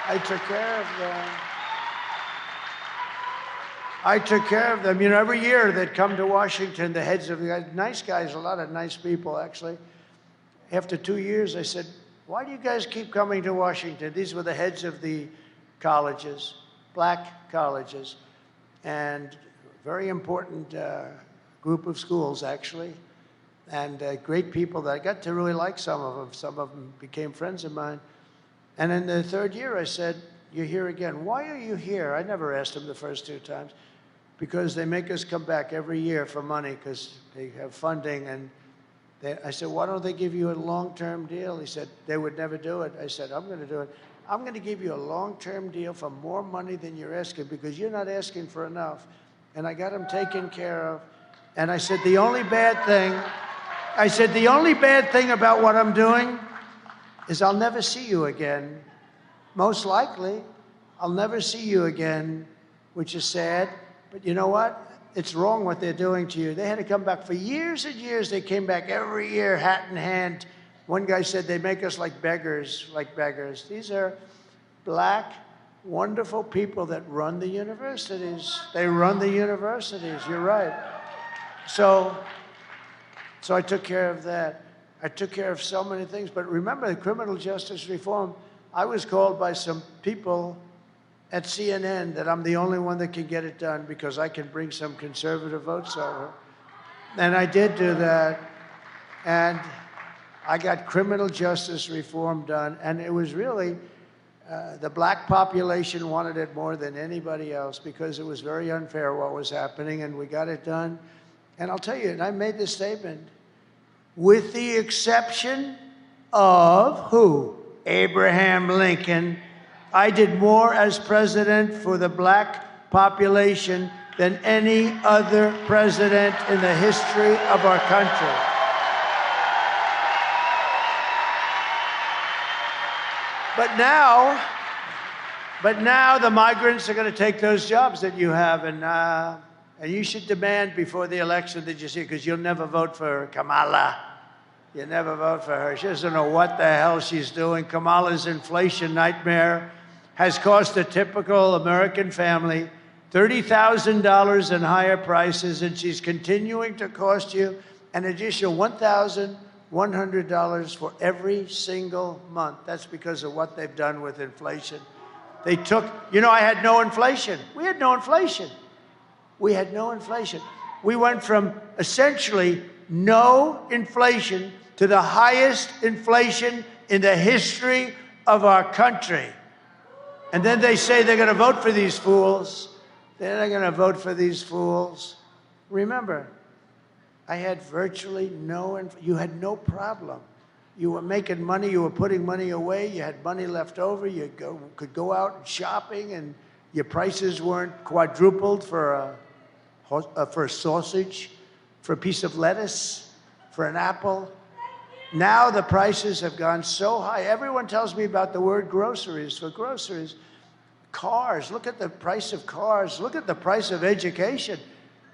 I took care of them. I took care of them. You know, every year they'd come to Washington, the heads of the guys, nice guys, a lot of nice people, actually. After 2 years, I said, why do you guys keep coming to Washington? These were the heads of the colleges, black colleges, and very important group of schools, actually. And great people that I got to really like some of them. Some of them became friends of mine. And in the third year, I said, you're here again. Why are you here? I never asked them the first 2 times. Because they make us come back every year for money because they have funding. And I said, why don't they give you a long-term deal? He said, they would never do it. I said, I'm going to do it. I'm going to give you a long-term deal for more money than you're asking, because you're not asking for enough. And I got them taken care of. And I said, the only bad thing about what I'm doing is I'll never see you again. Most likely, I'll never see you again, which is sad. But you know what? It's wrong what they're doing to you. They had to come back for years and years. They came back every year, hat in hand. One guy said they make us like beggars, These are black, wonderful people that run the universities. They run the universities. You're right. So I took care of that. I took care of so many things. But remember, the criminal justice reform, I was called by some people at CNN that I'm the only one that can get it done because I can bring some conservative votes over. And I did do that. And I got criminal justice reform done. And it was really, the black population wanted it more than anybody else because it was very unfair what was happening, and we got it done. And I'll tell you, and I made this statement, with the exception of who? Abraham Lincoln. I did more as president for the black population than any other president in the history of our country. But now the migrants are going to take those jobs that you have, and you should demand before the election that you see, because you'll never vote for Kamala. You never vote for her. She doesn't know what the hell she's doing. Kamala's inflation nightmare has cost a typical American family $30,000 in higher prices, and she's continuing to cost you an additional $1,100 for every single month. That's because of what they've done with inflation. They took, you know, I had no inflation. We had no inflation. We had no inflation. We went from essentially no inflation to the highest inflation in the history of our country. And then they say they're going to vote for these fools. They're not going to vote for these fools. Remember, I had virtually you had no problem. You were making money, you were putting money away, you had money left over, you could go out shopping, and your prices weren't quadrupled for a sausage, for a piece of lettuce, for an apple. Now the prices have gone so high. Everyone tells me about the word groceries. For groceries, cars, look at the price of cars. Look at the price of education.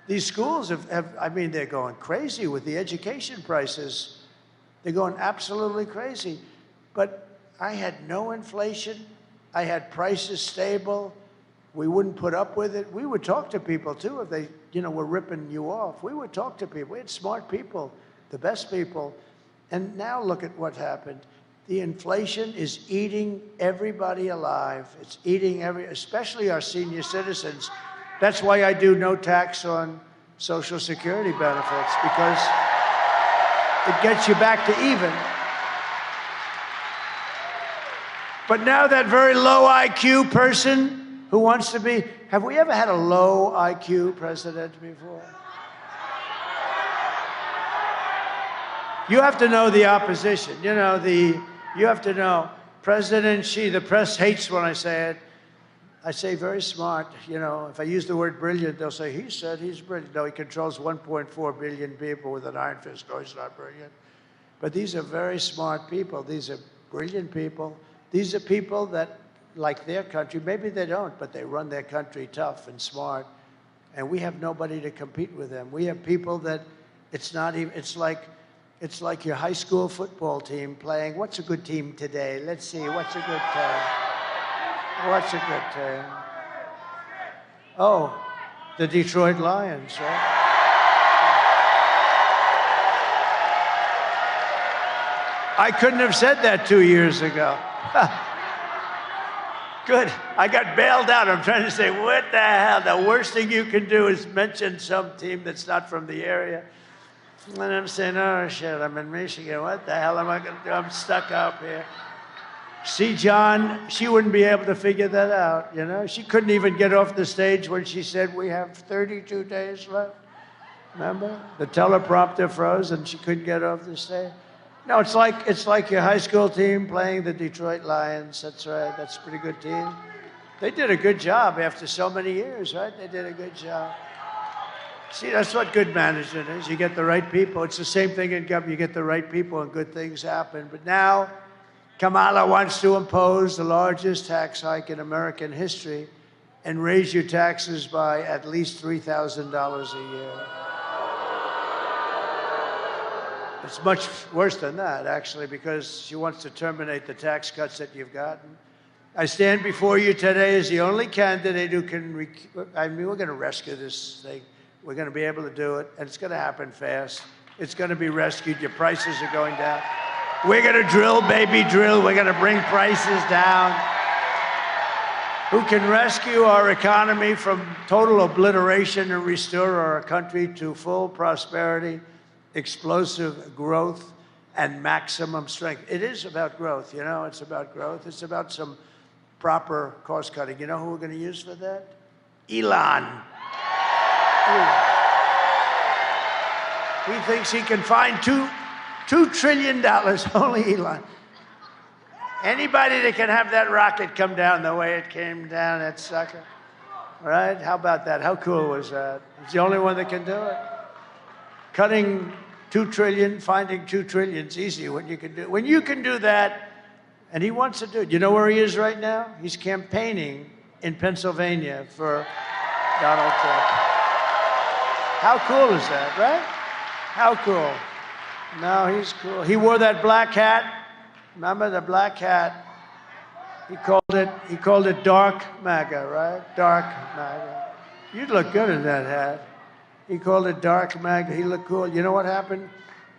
These schools I mean, they're going crazy with the education prices. They're going absolutely crazy. But I had no inflation. I had prices stable. We wouldn't put up with it. We would talk to people, too, if they, were ripping you off. We would talk to people. We had smart people, the best people. And now look at what happened. The inflation is eating everybody alive. It's eating especially our senior citizens. That's why I do no tax on Social Security benefits, because it gets you back to even. But now that very low IQ person who wants to be, have we ever had a low IQ president before? You have to know the opposition. You have to know President Xi, the press hates when I say it. I say very smart. If I use the word brilliant, they'll say, he said he's brilliant. No, he controls 1.4 billion people with an iron fist. No, he's not brilliant. But these are very smart people. These are brilliant people. These are people that like their country. Maybe they don't, but they run their country tough and smart. And we have nobody to compete with them. We have people that it's like your high school football team playing. What's a good team today? Let's see. What's a good team? What's a good team? Oh, the Detroit Lions, right? I couldn't have said that 2 years ago. Good. I got bailed out. I'm trying to say, what the hell? The worst thing you can do is mention some team that's not from the area. And I'm saying, oh, shit, I'm in Michigan. What the hell am I going to do? I'm stuck up here. See, John, she wouldn't be able to figure that out, She couldn't even get off the stage when she said, we have 32 days left. Remember? The teleprompter froze and she couldn't get off the stage. No, it's like your high school team playing the Detroit Lions. That's right. That's a pretty good team. They did a good job after so many years, right? They did a good job. See, that's what good management is. You get the right people. It's the same thing in government. You get the right people and good things happen. But now, Kamala wants to impose the largest tax hike in American history and raise your taxes by at least $3,000 a year. It's much worse than that, actually, because she wants to terminate the tax cuts that you've gotten. I stand before you today as the only candidate who can, we're going to rescue this thing. We're going to be able to do it, and it's going to happen fast. It's going to be rescued. Your prices are going down. We're going to drill, baby, drill. We're going to bring prices down. Who can rescue our economy from total obliteration and restore our country to full prosperity, explosive growth, and maximum strength. It is about growth, It's about growth. It's about some proper cost cutting. You know who we're going to use for that? Elon. He thinks he can find $2 trillion, only Elon. Anybody that can have that rocket come down the way it came down, that sucker. Right? How about that? How cool was that? He's the only one that can do it. Cutting 2 trillion, finding 2 trillion is easy when you can do that, and he wants to do it. You know where he is right now? He's campaigning in Pennsylvania for Donald Trump. How cool is that, right? How cool. No, he's cool. He wore that black hat. Remember the black hat? He called it dark MAGA, right? Dark MAGA. You'd look good in that hat. He called it dark MAGA. He looked cool. You know what happened?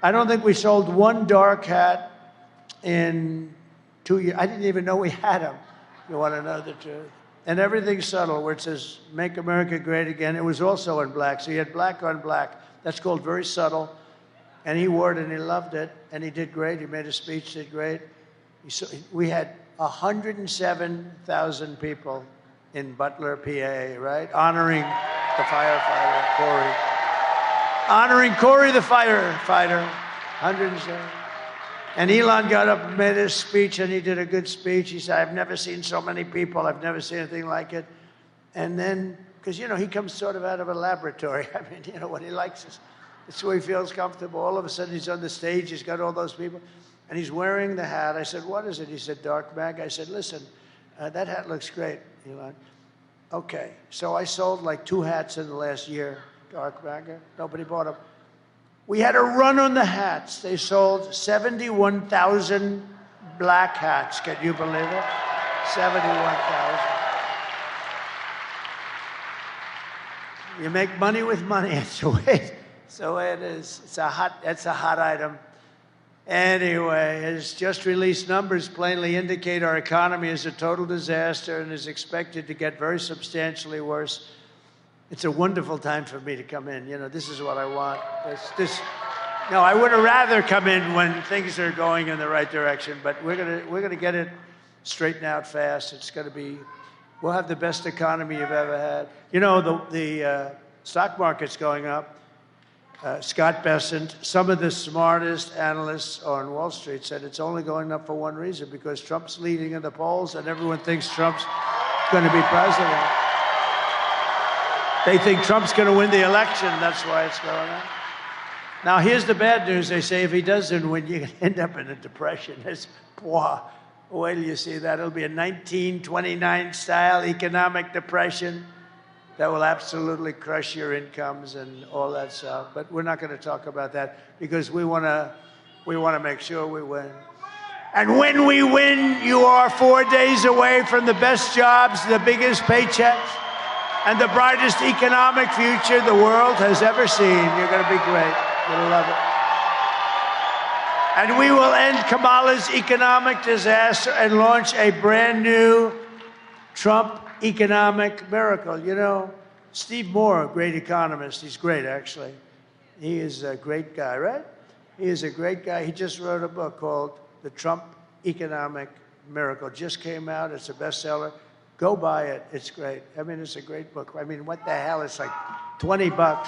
I don't think we sold one dark hat in 2 years. I didn't even know we had them. You want to know the truth? And everything's subtle, where it says, make America great again. It was also in black. So you had black on black. That's called very subtle. And he wore it and he loved it. And he did great. He made a speech, did great. We had 107,000 people in Butler, PA, right? Honoring the firefighter, Corey. Honoring Corey the firefighter. 107. And Elon got up and made his speech, and he did a good speech. He said, I've never seen so many people. I've never seen anything like it. And then, because, he comes sort of out of a laboratory. I mean, what he likes It's where he feels comfortable. All of a sudden, he's on the stage. He's got all those people. And he's wearing the hat. I said, what is it? He said, Dark Mag. I said, listen, that hat looks great, Elon. Okay. So I sold like 2 hats in the last year, Dark Mag. Nobody bought them. We had a run on the hats. They sold 71,000 black hats. Can you believe it? 71,000. You make money with money. It's the way it is. It's a hot item. Anyway, his just released numbers plainly indicate our economy is a total disaster and is expected to get very substantially worse. It's a wonderful time for me to come in. You know, this is what I want. No, I would have rather come in when things are going in the right direction, but we're gonna get it straightened out fast. It's gonna be, we'll have the best economy you've ever had. You know, the stock market's going up. Scott Bessent, some of the smartest analysts on Wall Street said it's only going up for one reason, because Trump's leading in the polls and everyone thinks Trump's going to be president. They think Trump's going to win the election. That's why it's going up. Now, here's the bad news. They say if he doesn't win, you're going to end up in a depression. Wait till you see that. It'll be a 1929 style economic depression that will absolutely crush your incomes and all that stuff. But we're not going to talk about that because we want to make sure we win. And when we win, you are 4 days away from the best jobs, the biggest paychecks, and the brightest economic future the world has ever seen. You're going to be great. You'll love it. And we will end Kamala's economic disaster and launch a brand new Trump economic miracle. You know, Steve Moore, a great economist. He's great, actually. He is a great guy, right? He is a great guy. He just wrote a book called The Trump Economic Miracle. Just came out. It's a bestseller. Go buy it. It's great. I mean, it's a great book. I mean, what the hell? It's like $20.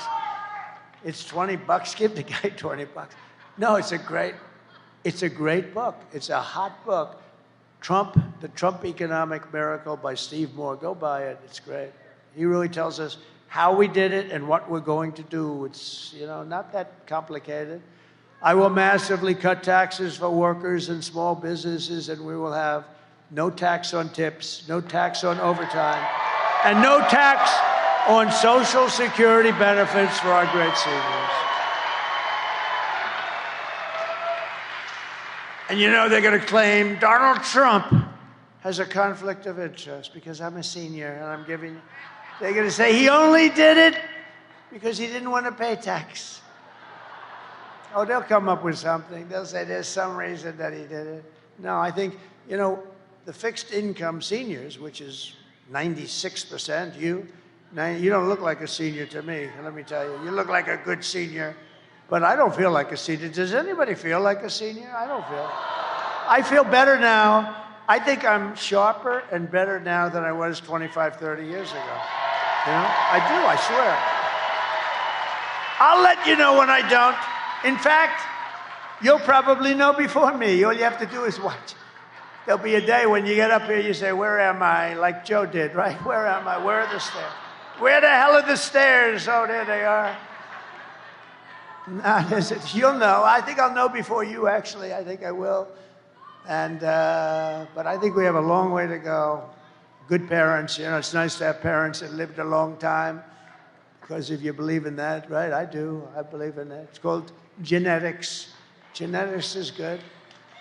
It's $20. Give the guy $20. No, it's a great book. It's a hot book. The Trump Economic Miracle by Steve Moore. Go buy it. It's great. He really tells us how we did it and what we're going to do. It's, you know, not that complicated. I will massively cut taxes for workers and small businesses, and we will have no tax on tips, no tax on overtime, and no tax on Social Security benefits for our great seniors. And you know, they're going to claim Donald Trump has a conflict of interest because I'm a senior and I'm giving. They're going to say he only did it because he didn't want to pay tax. Oh, they'll come up with something. They'll say there's some reason that he did it. No, I think, you know, the fixed income seniors, which is 96%, you don't look like a senior to me, let me tell you. You look like a good senior. But I don't feel like a senior. Does anybody feel like a senior? I don't feel. I feel better now. I think I'm sharper and better now than I was 25, 30 years ago. You know? I do, I swear. I'll let you know when I don't. In fact, you'll probably know before me. All you have to do is watch. There'll be a day when you get up here, you say, where am I? Like Joe did, right? Where am I? Where are the stairs? Where the hell are the stairs? Oh, there they are. You'll know. I think I'll know before you, actually. I think I will. And but I think we have a long way to go. Good parents. You know, it's nice to have parents that lived a long time. Because if you believe in that, right? I do. I believe in that. It's called genetics. Genetics is good.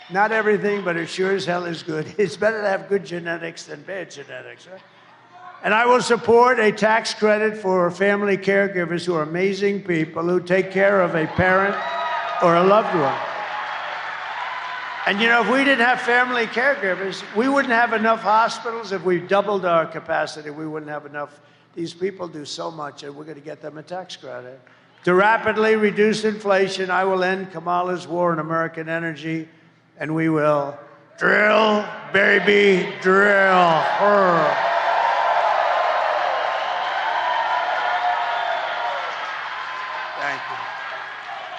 Not everything, but it sure as hell is good. It's better to have good genetics than bad genetics, right? And I will support a tax credit for family caregivers who are amazing people who take care of a parent or a loved one. And you know, if we didn't have family caregivers, we wouldn't have enough hospitals. If we doubled our capacity, we wouldn't have enough. These people do so much, and we're going to get them a tax credit. To rapidly reduce inflation, I will end Kamala's war on American energy, and we will drill, baby, drill.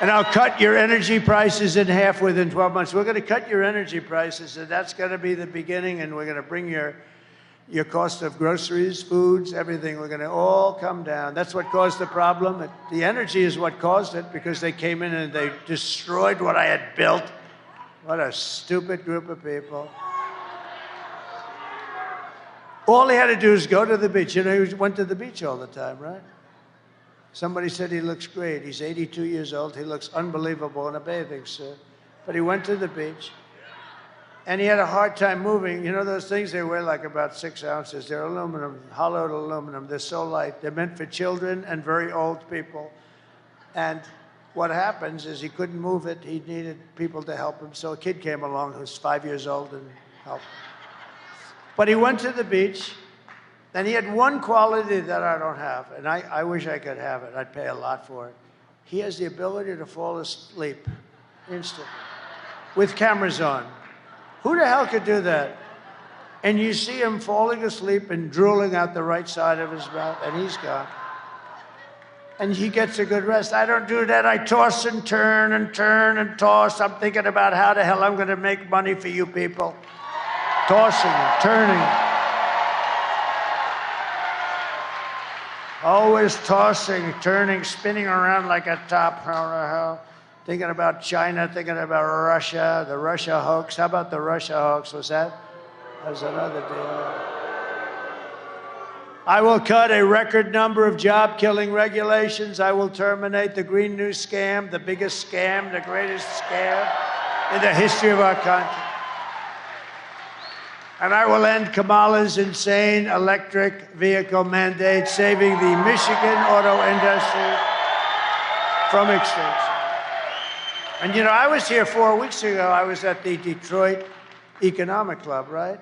And I'll cut your energy prices in half within 12 months. We're going to cut your energy prices, and that's going to be the beginning, and we're going to bring your Your cost of groceries, foods, everything, we're going to all come down. That's what caused the problem. The energy is what caused it because they came in and they destroyed what I had built. What a stupid group of people. All he had to do is go to the beach. You know, he went to the beach all the time, right? Somebody said he looks great. He's 82 years old. He looks unbelievable in a bathing suit. But he went to the beach, and he had a hard time moving. You know those things, they weigh like about 6 ounces. They're aluminum, hollowed aluminum. They're so light. They're meant for children and very old people. And what happens is he couldn't move it. He needed people to help him. So a kid came along who was 5 years old and helped him. But he went to the beach, and he had one quality that I don't have, and I wish I could have it. I'd pay a lot for it. He has the ability to fall asleep instantly with cameras on. Who the hell could do that? And you see him falling asleep and drooling out the right side of his mouth, and he's gone. And he gets a good rest. I don't do that. I toss and turn and turn and toss. I'm thinking about how the hell I'm going to make money for you people. Tossing and turning. Always tossing, turning, spinning around like a top. How the hell? Thinking about China, thinking about Russia, the Russia hoax. How about the Russia hoax? That was another deal. I will cut a record number of job-killing regulations. I will terminate the Green New Scam, the biggest scam, the greatest scam in the history of our country. And I will end Kamala's insane electric vehicle mandate, saving the Michigan auto industry from extinction. And you know, I was here 4 weeks ago. I was at the Detroit Economic Club, right?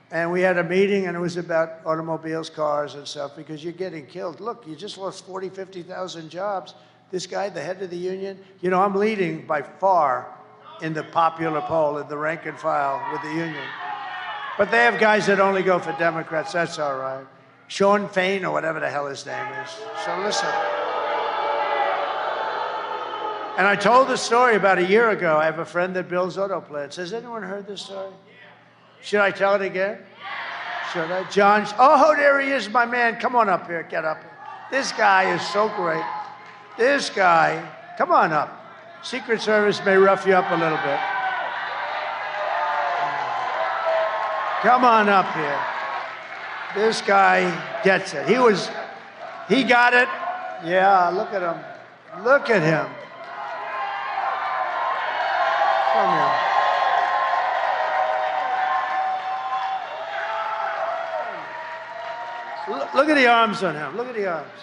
And we had a meeting, and it was about automobiles, cars, and stuff, because you're getting killed. Look, you just lost 40, 50,000 jobs. This guy, the head of the union, you know, I'm leading by far in the popular poll, in the rank and file with the union. But they have guys that only go for Democrats. That's all right. Sean Fain, or whatever the hell his name is. So listen. And I told the story about a year ago. I have a friend that builds auto plants. Has anyone heard this story? Should I tell it again? Should I? John, oh, there he is, my man. Come on up here. Get up here. This guy is so great. This guy, come on up. Secret Service may rough you up a little bit. Come on up here. This guy gets it. He got it. Yeah, look at him. Look at him. Come here. Look at the arms on him. Look at the arms.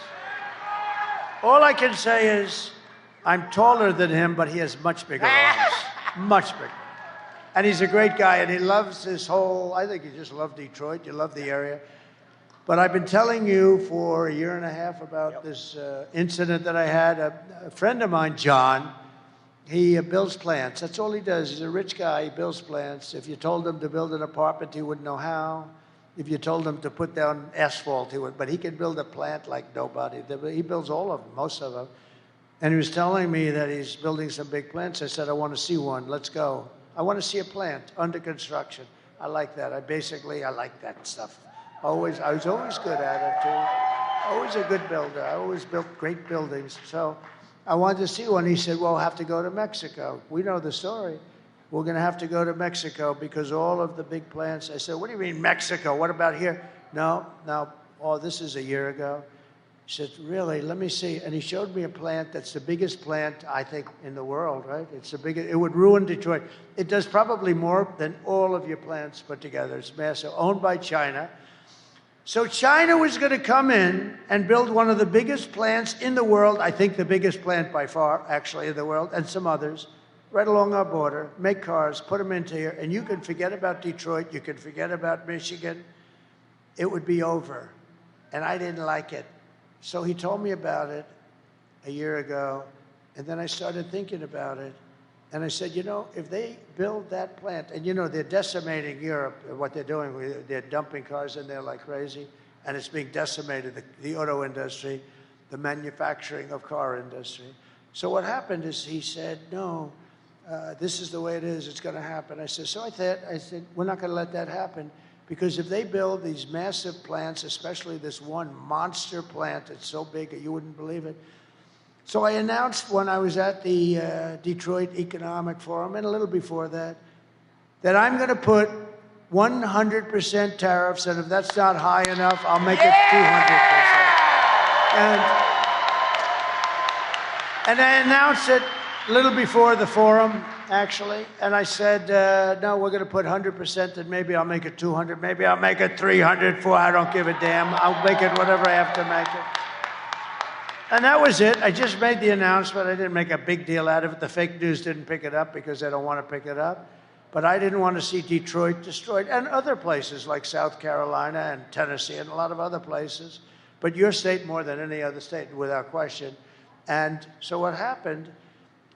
All I can say is I'm taller than him, but he has much bigger arms. Much bigger. And he's a great guy, and he loves this whole, I think you just love Detroit, you love the area. But I've been telling you for a year and a half about this incident that I had. A friend of mine, John, he builds plants. That's all he does. He's a rich guy, he builds plants. If you told him to build an apartment, he wouldn't know how. If you told him to put down asphalt, he would. But he can build a plant like nobody. He builds all of them, most of them. And he was telling me that he's building some big plants. I said, I want to see one. Let's go. I want to see a plant under construction. I like that. I like that stuff. I was always good at it, too. Always a good builder. I always built great buildings. So I wanted to see one. He said, well, we'll have to go to Mexico. We know the story. We're going to have to go to Mexico because all of the big plants. I said, what do you mean Mexico? What about here? No. Oh, this is a year ago. He said, really? Let me see. And he showed me a plant that's the biggest plant, I think, in the world, right? It's the biggest. It would ruin Detroit. It does probably more than all of your plants put together. It's massive, owned by China. So China was going to come in and build one of the biggest plants in the world, I think the biggest plant by far, actually, in the world, and some others, right along our border, make cars, put them into here, and you can forget about Detroit, you can forget about Michigan. It would be over. And I didn't like it. So he told me about it a year ago, and then I started thinking about it. And I said, you know, if they build that plant, and you know, they're decimating Europe, what they're doing, they're dumping cars in there like crazy, and it's being decimated, the auto industry, the manufacturing of car industry. So what happened is he said, no, this is the way it is, it's going to happen. I said, we're not going to let that happen. Because if they build these massive plants, especially this one monster plant that's so big that you wouldn't believe it. So I announced when I was at the Detroit Economic Forum, and a little before that I'm going to put 100% tariffs, and if that's not high enough, I'll make it 200%. And I announced it a little before the forum, actually, and I said, no, we're going to put 100%, and maybe I'll make it 200, maybe I'll make it 300, 400, I don't give a damn. I'll make it whatever I have to make it. And that was it. I just made the announcement. I didn't make a big deal out of it. The fake news didn't pick it up because they don't want to pick it up. But I didn't want to see Detroit destroyed, and other places like South Carolina and Tennessee and a lot of other places. But your state more than any other state, without question. And so what happened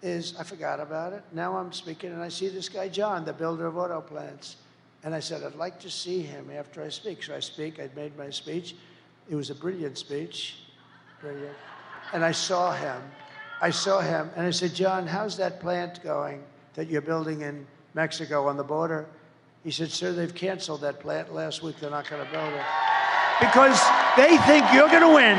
is I forgot about it. Now I'm speaking, and I see this guy, John, the builder of auto plants. And I said, I'd like to see him after I speak. So I speak. I made my speech. It was a brilliant speech. Brilliant. And I saw him. And I said, John, how's that plant going that you're building in Mexico on the border? He said, sir, they've canceled that plant last week. They're not going to build it. Because they think you're going to win.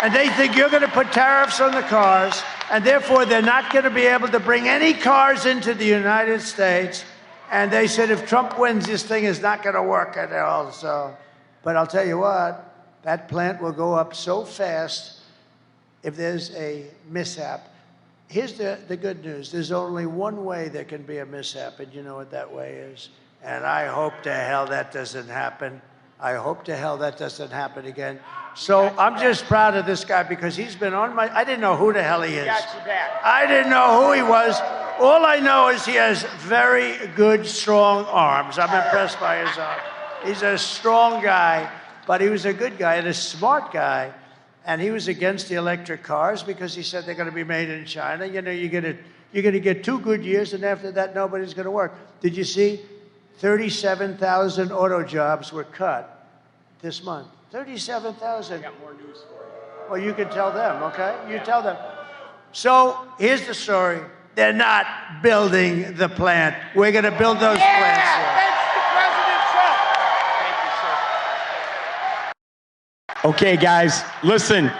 And they think you're going to put tariffs on the cars. And therefore, they're not going to be able to bring any cars into the United States. And they said, if Trump wins, this thing is not going to work at all. So, but I'll tell you what, that plant will go up so fast if there's a mishap. Here's the good news. There's only one way there can be a mishap, and you know what that way is. And I hope to hell that doesn't happen. I hope to hell that doesn't happen again. So I'm just proud of this guy because he's been on my... I didn't know who the hell he is. I didn't know who he was. All I know is he has very good, strong arms. I'm impressed by his arms. He's a strong guy, but he was a good guy and a smart guy. And he was against the electric cars because he said they're going to be made in China. You know, you're going to get 2 good years, and after that, nobody's going to work. Did you see 37,000 auto jobs were cut this month? 37,000. I got more news for you. Well, you can tell them, okay? You tell them. So here's the story. They're not building the plant. We're going to build those plants here. Okay, guys, listen.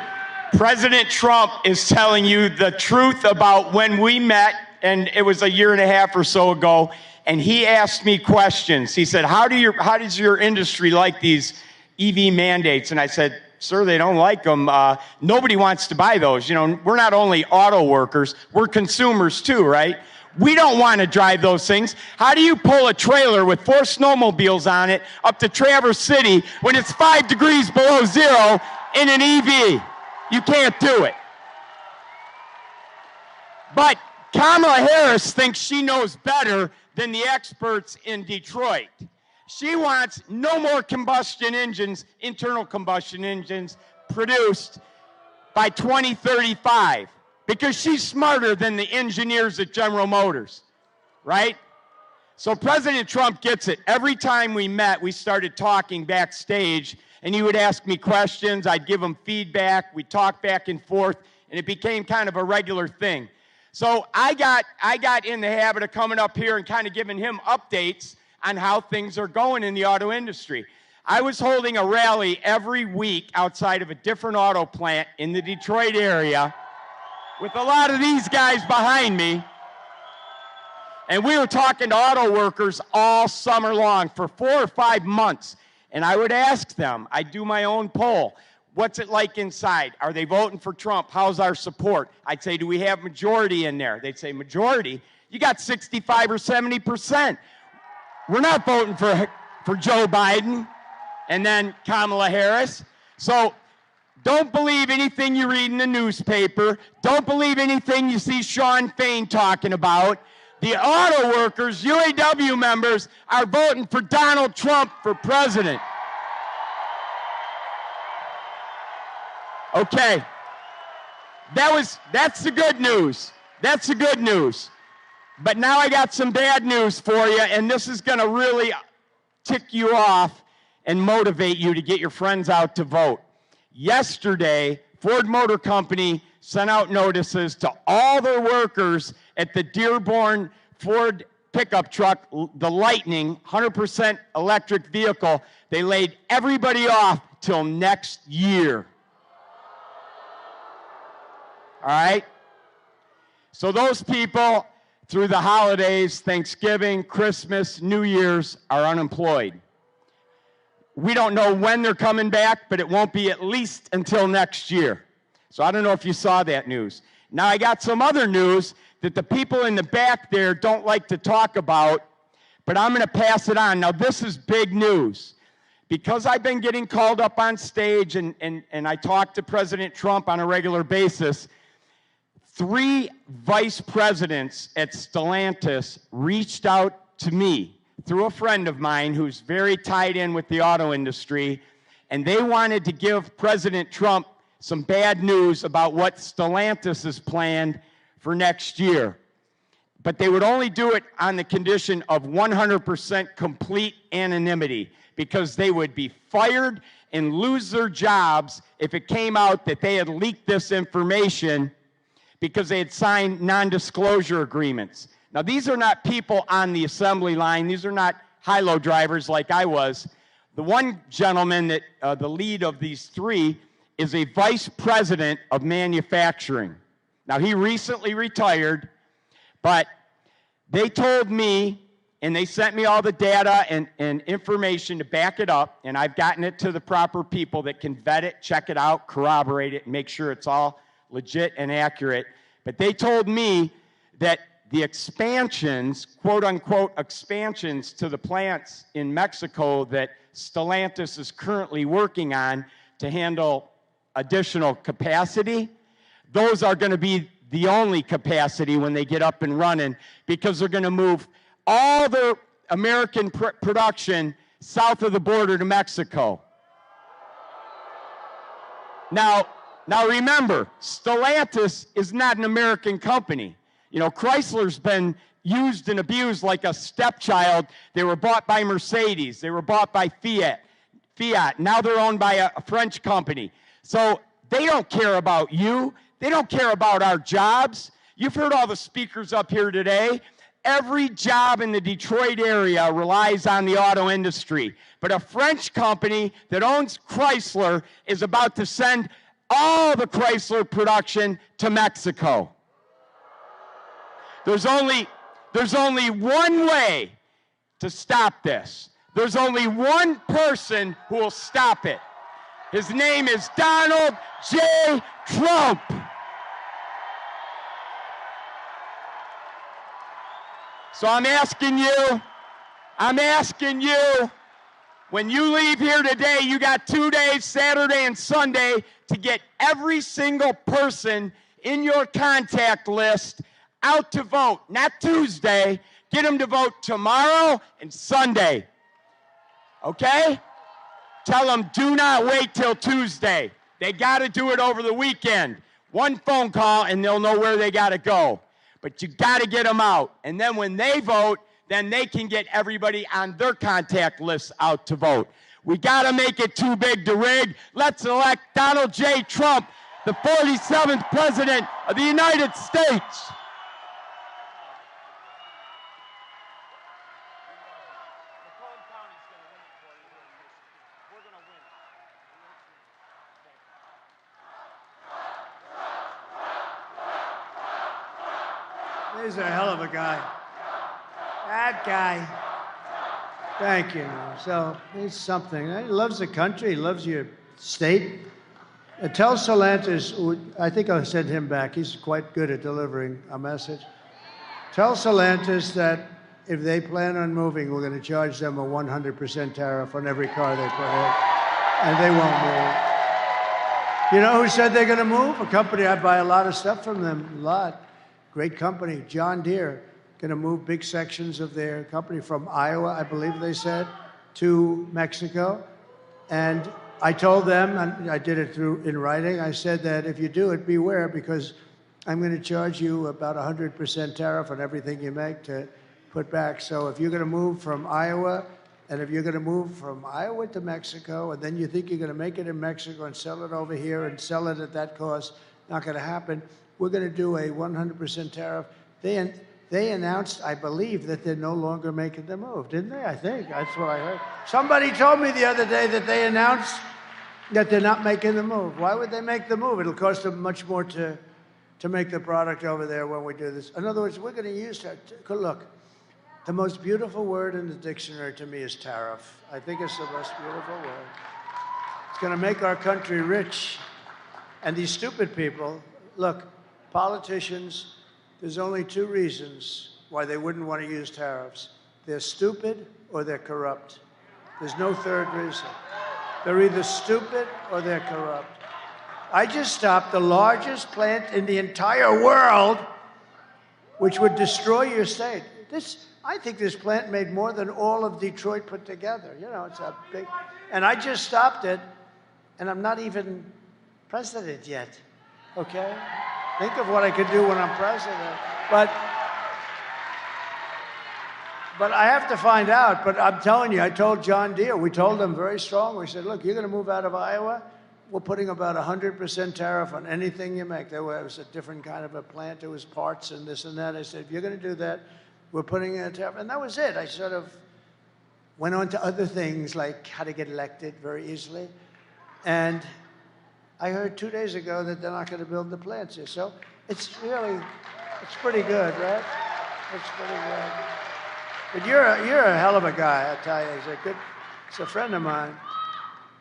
President Trump is telling you the truth about when we met, and it was a year and a half or so ago, and he asked me questions. He said, how does your industry like these EV mandates? And I said, sir, they don't like them. Nobody wants to buy those. You know, we're not only auto workers, we're consumers too, right? We don't want to drive those things. How do you pull a trailer with 4 snowmobiles on it up to Traverse City when it's 5 degrees below zero in an EV? You can't do it. But Kamala Harris thinks she knows better than the experts in Detroit. She wants no more combustion engines, internal combustion engines, produced by 2035. Because she's smarter than the engineers at General Motors, right? So President Trump gets it. Every time we met, we started talking backstage, and he would ask me questions. I'd give him feedback. We'd talk back and forth, and it became kind of a regular thing. So I got in the habit of coming up here and kind of giving him updates on how things are going in the auto industry. I was holding a rally every week outside of a different auto plant in the Detroit area, with a lot of these guys behind me. And we were talking to auto workers all summer long for 4 or 5 months. And I would ask them, I'd do my own poll, what's it like inside? Are they voting for Trump? How's our support? I'd say, do we have majority in there? They'd say, majority? You got 65 or 70%. We're not voting for Joe Biden and then Kamala Harris. So don't believe anything you read in the newspaper. Don't believe anything you see Sean Fain talking about. The auto workers, UAW members, are voting for Donald Trump for president. Okay. That's the good news. That's the good news. But now I got some bad news for you, and this is going to really tick you off and motivate you to get your friends out to vote. Yesterday, Ford Motor Company sent out notices to all their workers at the Dearborn Ford pickup truck, the Lightning, 100% electric vehicle. They laid everybody off till next year. All right? So those people, through the holidays, Thanksgiving, Christmas, New Year's, are unemployed. We don't know when they're coming back, but it won't be at least until next year. So I don't know if you saw that news. Now I got some other news that the people in the back there don't like to talk about, but I'm going to pass it on. Now this is big news. Because I've been getting called up on stage and I talk to President Trump on a regular basis, 3 vice presidents at Stellantis reached out to me through a friend of mine who's very tied in with the auto industry, and they wanted to give President Trump some bad news about what Stellantis has planned for next year. But they would only do it on the condition of 100% complete anonymity, because they would be fired and lose their jobs if it came out that they had leaked this information because they had signed non-disclosure agreements. Now, these are not people on the assembly line. These are not high-low drivers like I was. The one gentleman that, the lead of these 3, is a vice president of manufacturing. Now, he recently retired, but they told me, and they sent me all the data and information to back it up, and I've gotten it to the proper people that can vet it, check it out, corroborate it, and make sure it's all legit and accurate. But they told me that the expansions, quote-unquote expansions to the plants in Mexico that Stellantis is currently working on to handle additional capacity, those are going to be the only capacity when they get up and running, because they're going to move all the American production south of the border to Mexico. Now remember, Stellantis is not an American company. You know, Chrysler's been used and abused like a stepchild. They were bought by Mercedes. They were bought by Fiat. Now they're owned by a French company. So they don't care about you. They don't care about our jobs. You've heard all the speakers up here today. Every job in the Detroit area relies on the auto industry. But a French company that owns Chrysler is about to send all the Chrysler production to Mexico. There's only one way to stop this. There's only one person who will stop it. His name is Donald J. Trump. So I'm asking you, when you leave here today, you got 2 days, Saturday and Sunday, to get every single person in your contact list out to vote. Not Tuesday. Get them to vote tomorrow and Sunday. Okay? Tell them, do not wait till Tuesday. They got to do it over the weekend. One phone call and they'll know where they got to go. But you got to get them out. And then when they vote, then they can get everybody on their contact list out to vote. We got to make it too big to rig. Let's elect Donald J. Trump, the 47th President of the United States. He's a hell of a guy. That guy. Thank you. So he's something. He loves the country. He loves your state. Tell Stellantis, I think I'll send him back. He's quite good at delivering a message. Tell Stellantis that if they plan on moving, we're going to charge them a 100% tariff on every car they put in, and they won't move. You know who said they're going to move? A company I buy a lot of stuff from them, a lot. Great company, John Deere, going to move big sections of their company from Iowa, I believe they said, to Mexico. And I told them, and I did it in writing, I said that if you do it, beware, because I'm going to charge you about 100% tariff on everything you make to put back. So if you're going to move from Iowa, and if you're going to move from Iowa to Mexico, and then you think you're going to make it in Mexico and sell it over here and sell it at that cost, not going to happen. We're going to do a 100% tariff. they announced, I believe, that they're no longer making the move, didn't they? I think that's what I heard. Somebody told me the other day that they announced that they're not making the move. Why would they make the move? It'll cost them much more to make the product over there when we do this. In other words, we're going to use that. Look, the most beautiful word in the dictionary to me is tariff. I think it's the most beautiful word. It's going to make our country rich. And these stupid people, look, politicians, there's only two reasons why they wouldn't want to use tariffs. They're stupid or they're corrupt. There's no third reason. They're either stupid or they're corrupt. I just stopped the largest plant in the entire world, which would destroy your state. I think this plant made more than all of Detroit put together. You know, it's a big, and I just stopped it, and I'm not even president yet, okay? Think of what I could do when I'm president. But I have to find out. But I'm telling you, I told John Deere, we told them very strong. We said, look, you're going to move out of Iowa. We're putting about 100% tariff on anything you make. There was a different kind of a plant. There was parts and this and that. I said, if you're going to do that, we're putting in a tariff. And that was it. I sort of went on to other things like how to get elected very easily. And I heard 2 days ago that they're not going to build the plants here. So it's pretty good, right? It's pretty good. But you're a hell of a guy, I tell you. He's a friend of mine.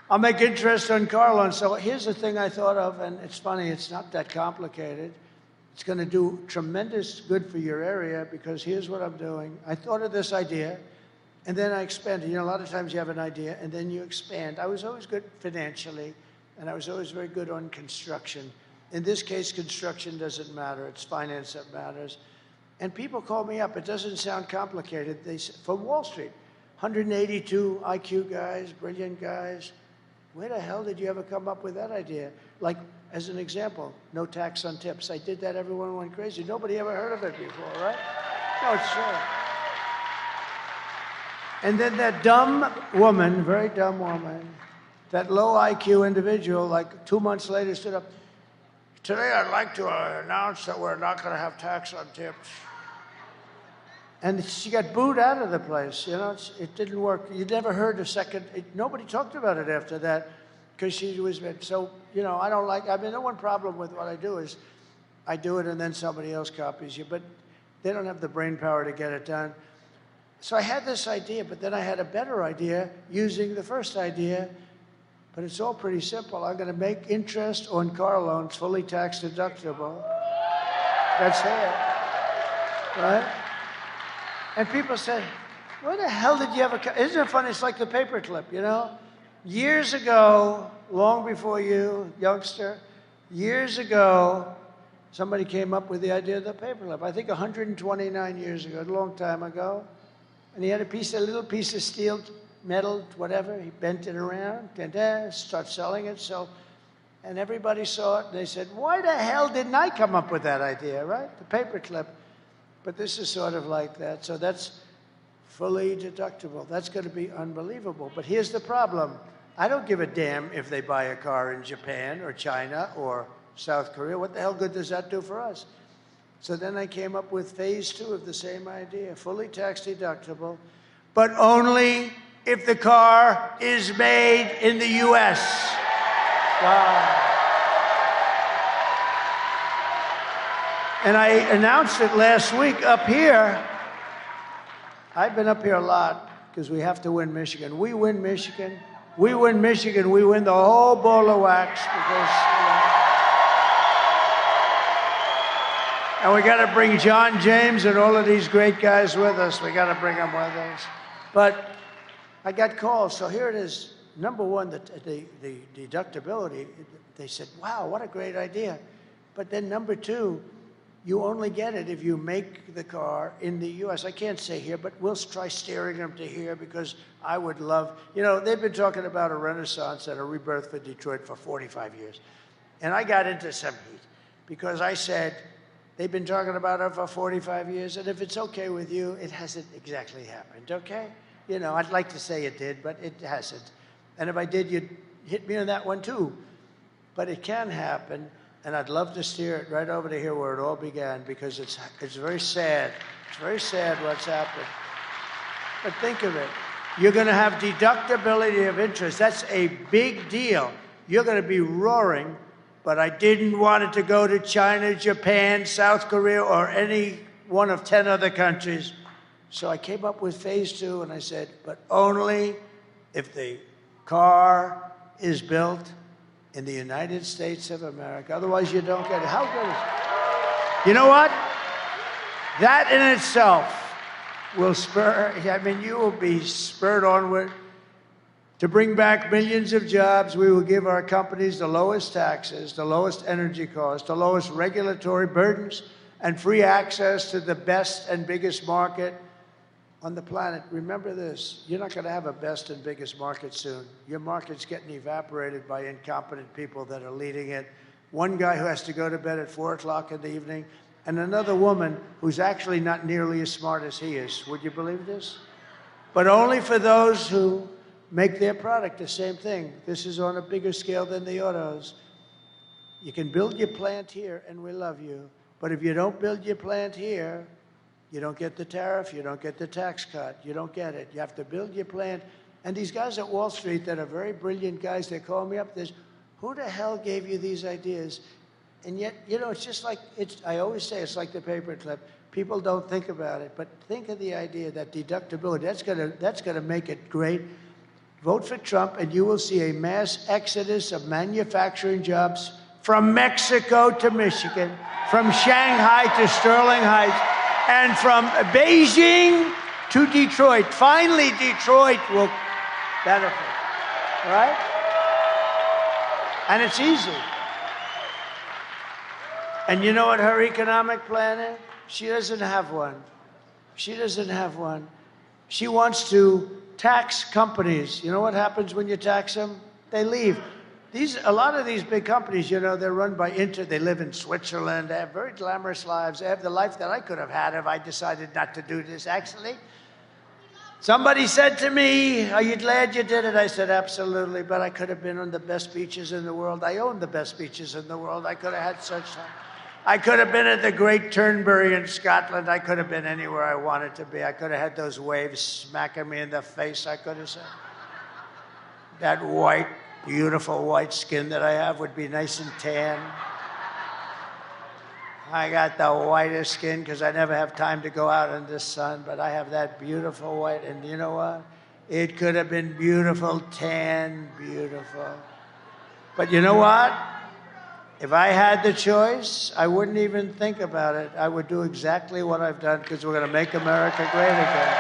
I'll make interest on car loans. So here's the thing I thought of, and it's funny, it's not that complicated. It's going to do tremendous good for your area because here's what I'm doing. I thought of this idea, and then I expanded. You know, a lot of times you have an idea, and then you expand. I was always good financially, and I was always very good on construction. In this case, construction doesn't matter. It's finance that matters. And people call me up. It doesn't sound complicated. They from Wall Street, 182 IQ guys, brilliant guys. Where the hell did you ever come up with that idea? Like, as an example, no tax on tips. I did that, everyone went crazy. Nobody ever heard of it before, right? No, it's true. And then that dumb woman, very dumb woman, that low IQ individual, like 2 months later stood up, today I'd like to announce that we're not going to have tax on tips. And she got booed out of the place. You know, it didn't work. You never heard a second. Nobody talked about it after that because she was so. You know, I don't like. I mean, the one problem with what I do is, I do it and then somebody else copies you, but they don't have the brain power to get it done. So I had this idea, but then I had a better idea using the first idea. But it's all pretty simple. I'm going to make interest on car loans fully tax deductible. That's it, right? And people say, where the hell did you ever come? Isn't it funny? It's like the paperclip, you know? Years ago, long before you, youngster, years ago, somebody came up with the idea of the paperclip. I think 129 years ago, a long time ago. And he had a little piece of steel, metal, whatever. He bent it around, start selling it. So, and everybody saw it. And they said, why the hell didn't I come up with that idea, right? The paperclip. But this is sort of like that. So that's fully deductible. That's going to be unbelievable. But here's the problem. I don't give a damn if they buy a car in Japan or China or South Korea. What the hell good does that do for us? So then I came up with phase 2 of the same idea, fully tax deductible, but only if the car is made in the U.S. Wow. And I announced it last week up here. I've been up here a lot because we have to win Michigan. We win Michigan. We win Michigan. We win the whole ball of wax because, and we got to bring John James and all of these great guys with us. We got to bring them with us. But I got calls. So here it is. Number one, the deductibility. They said, wow, what a great idea. But then number two, you only get it if you make the car in the U.S. I can't say here, but we'll try steering them to here because I would love, you know, they've been talking about a renaissance and a rebirth for Detroit for 45 years. And I got into some heat because I said, they've been talking about it for 45 years, and if it's okay with you, it hasn't exactly happened, okay? You know, I'd like to say it did, but it hasn't. And if I did, you'd hit me on that one too. But it can happen. And I'd love to steer it right over to here where it all began because it's very sad It's very sad what's happened. But think of it. You're going to have deductibility of interest. That's a big deal. You're going to be roaring, but I didn't want it to go to China, Japan, South Korea, or any one of 10 other countries. So I came up with phase 2, and I said, but only if the car is built in the United States of America. Otherwise, you don't get it. How good is it? You know what? That in itself will spur, I mean, you will be spurred onward to bring back millions of jobs. We will give our companies the lowest taxes, the lowest energy costs, the lowest regulatory burdens, and free access to the best and biggest market on the planet. Remember this, you're not going to have a best and biggest market soon. Your market's getting evaporated by incompetent people that are leading it. One guy who has to go to bed at 4 o'clock in the evening, and another woman who's actually not nearly as smart as he is. Would you believe this? But only for those who make their product the same thing. This is on a bigger scale than the autos. You can build your plant here, and we love you. But if you don't build your plant here, you don't get the tariff, you don't get the tax cut, you don't get it. You have to build your plant. And these guys at Wall Street that are very brilliant guys, they call me up, there's, who the hell gave you these ideas? And yet, you know, it's just like, I always say it's like the paperclip. People don't think about it, but think of the idea that deductibility, that's gonna make it great. Vote for Trump and you will see a mass exodus of manufacturing jobs from Mexico to Michigan, from Shanghai to Sterling Heights, and from Beijing to Detroit. Finally, Detroit will benefit, right? And it's easy. And you know what her economic plan is? She doesn't have one. She doesn't have one. She wants to tax companies. You know what happens when you tax them? They leave. A lot of these big companies, you know, they're run by they live in Switzerland. They have very glamorous lives. They have the life that I could have had if I decided not to do this, actually. Somebody said to me, are you glad you did it? I said, absolutely, but I could have been on the best beaches in the world. I own the best beaches in the world. I could have had such time. I could have been at the Great Turnberry in Scotland. I could have been anywhere I wanted to be. I could have had those waves smacking me in the face, I could have said. That white, beautiful white skin that I have would be nice and tan. I got the whitest skin because I never have time to go out in the sun, but I have that beautiful white, and you know what? It could have been beautiful, tan, beautiful. But you know what? If I had the choice, I wouldn't even think about it. I would do exactly what I've done because we're going to make America great again.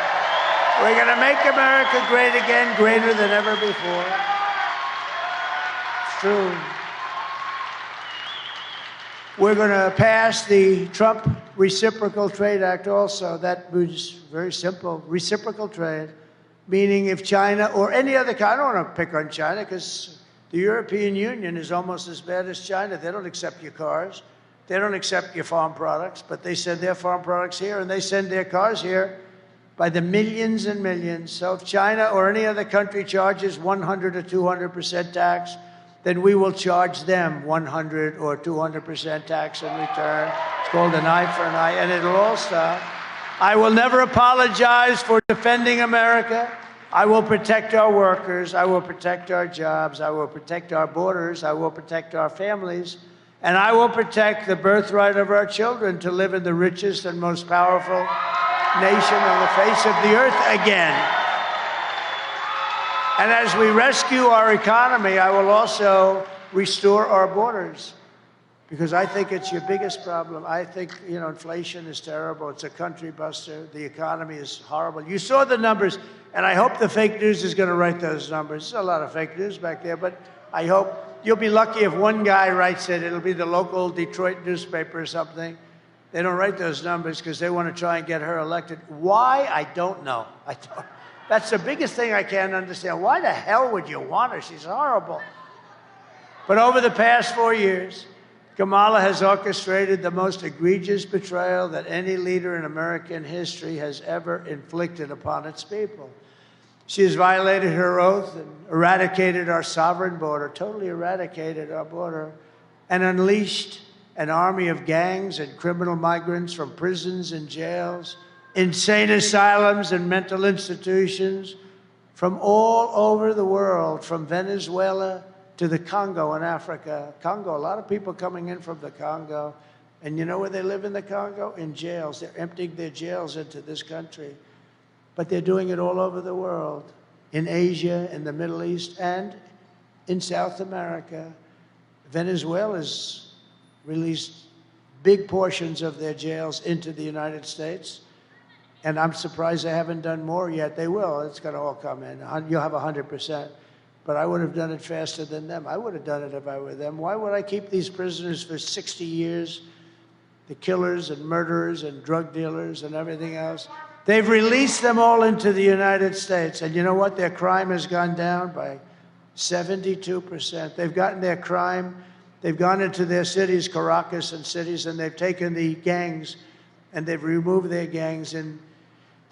We're going to make America great again, greater than ever before. It's true. We're going to pass the Trump Reciprocal Trade Act also. That was very simple. Reciprocal trade, meaning if China or any other country, I don't want to pick on China because the European Union is almost as bad as China. They don't accept your cars. They don't accept your farm products, but they send their farm products here and they send their cars here by the millions and millions. So if China or any other country charges 100 or 200% tax, then we will charge them 100 or 200% tax in return. It's called an eye for an eye, and it'll all stop. I will never apologize for defending America. I will protect our workers. I will protect our jobs. I will protect our borders. I will protect our families. And I will protect the birthright of our children to live in the richest and most powerful nation on the face of the earth again. And as we rescue our economy, I will also restore our borders because I think it's your biggest problem. I think, you know, inflation is terrible. It's a country buster. The economy is horrible. You saw the numbers, and I hope the fake news is going to write those numbers. There's a lot of fake news back there, but I hope you'll be lucky if one guy writes it. It'll be the local Detroit newspaper or something. They don't write those numbers because they want to try and get her elected. Why? I don't know. That's the biggest thing I can't understand. Why the hell would you want her? She's horrible. But over the past 4 years, Kamala has orchestrated the most egregious betrayal that any leader in American history has ever inflicted upon its people. She has violated her oath and eradicated our sovereign border, totally eradicated our border, and unleashed an army of gangs and criminal migrants from prisons and jails insane asylums and mental institutions from all over the world, from Venezuela to the Congo in Africa. Congo, a lot of people coming in from the Congo. And you know where they live in the Congo? In jails. They're emptying their jails into this country. But they're doing it all over the world, in Asia, in the Middle East, and in South America. Venezuela's released big portions of their jails into the United States. And I'm surprised they haven't done more yet. They will. It's going to all come in. You'll have 100%. But I would have done it faster than them. I would have done it if I were them. Why would I keep these prisoners for 60 years? The killers and murderers and drug dealers and everything else. They've released them all into the United States. And you know what? Their crime has gone down by 72%. They've gotten their crime. They've gone into their cities, Caracas and cities, and they've taken the gangs and they've removed their gangs and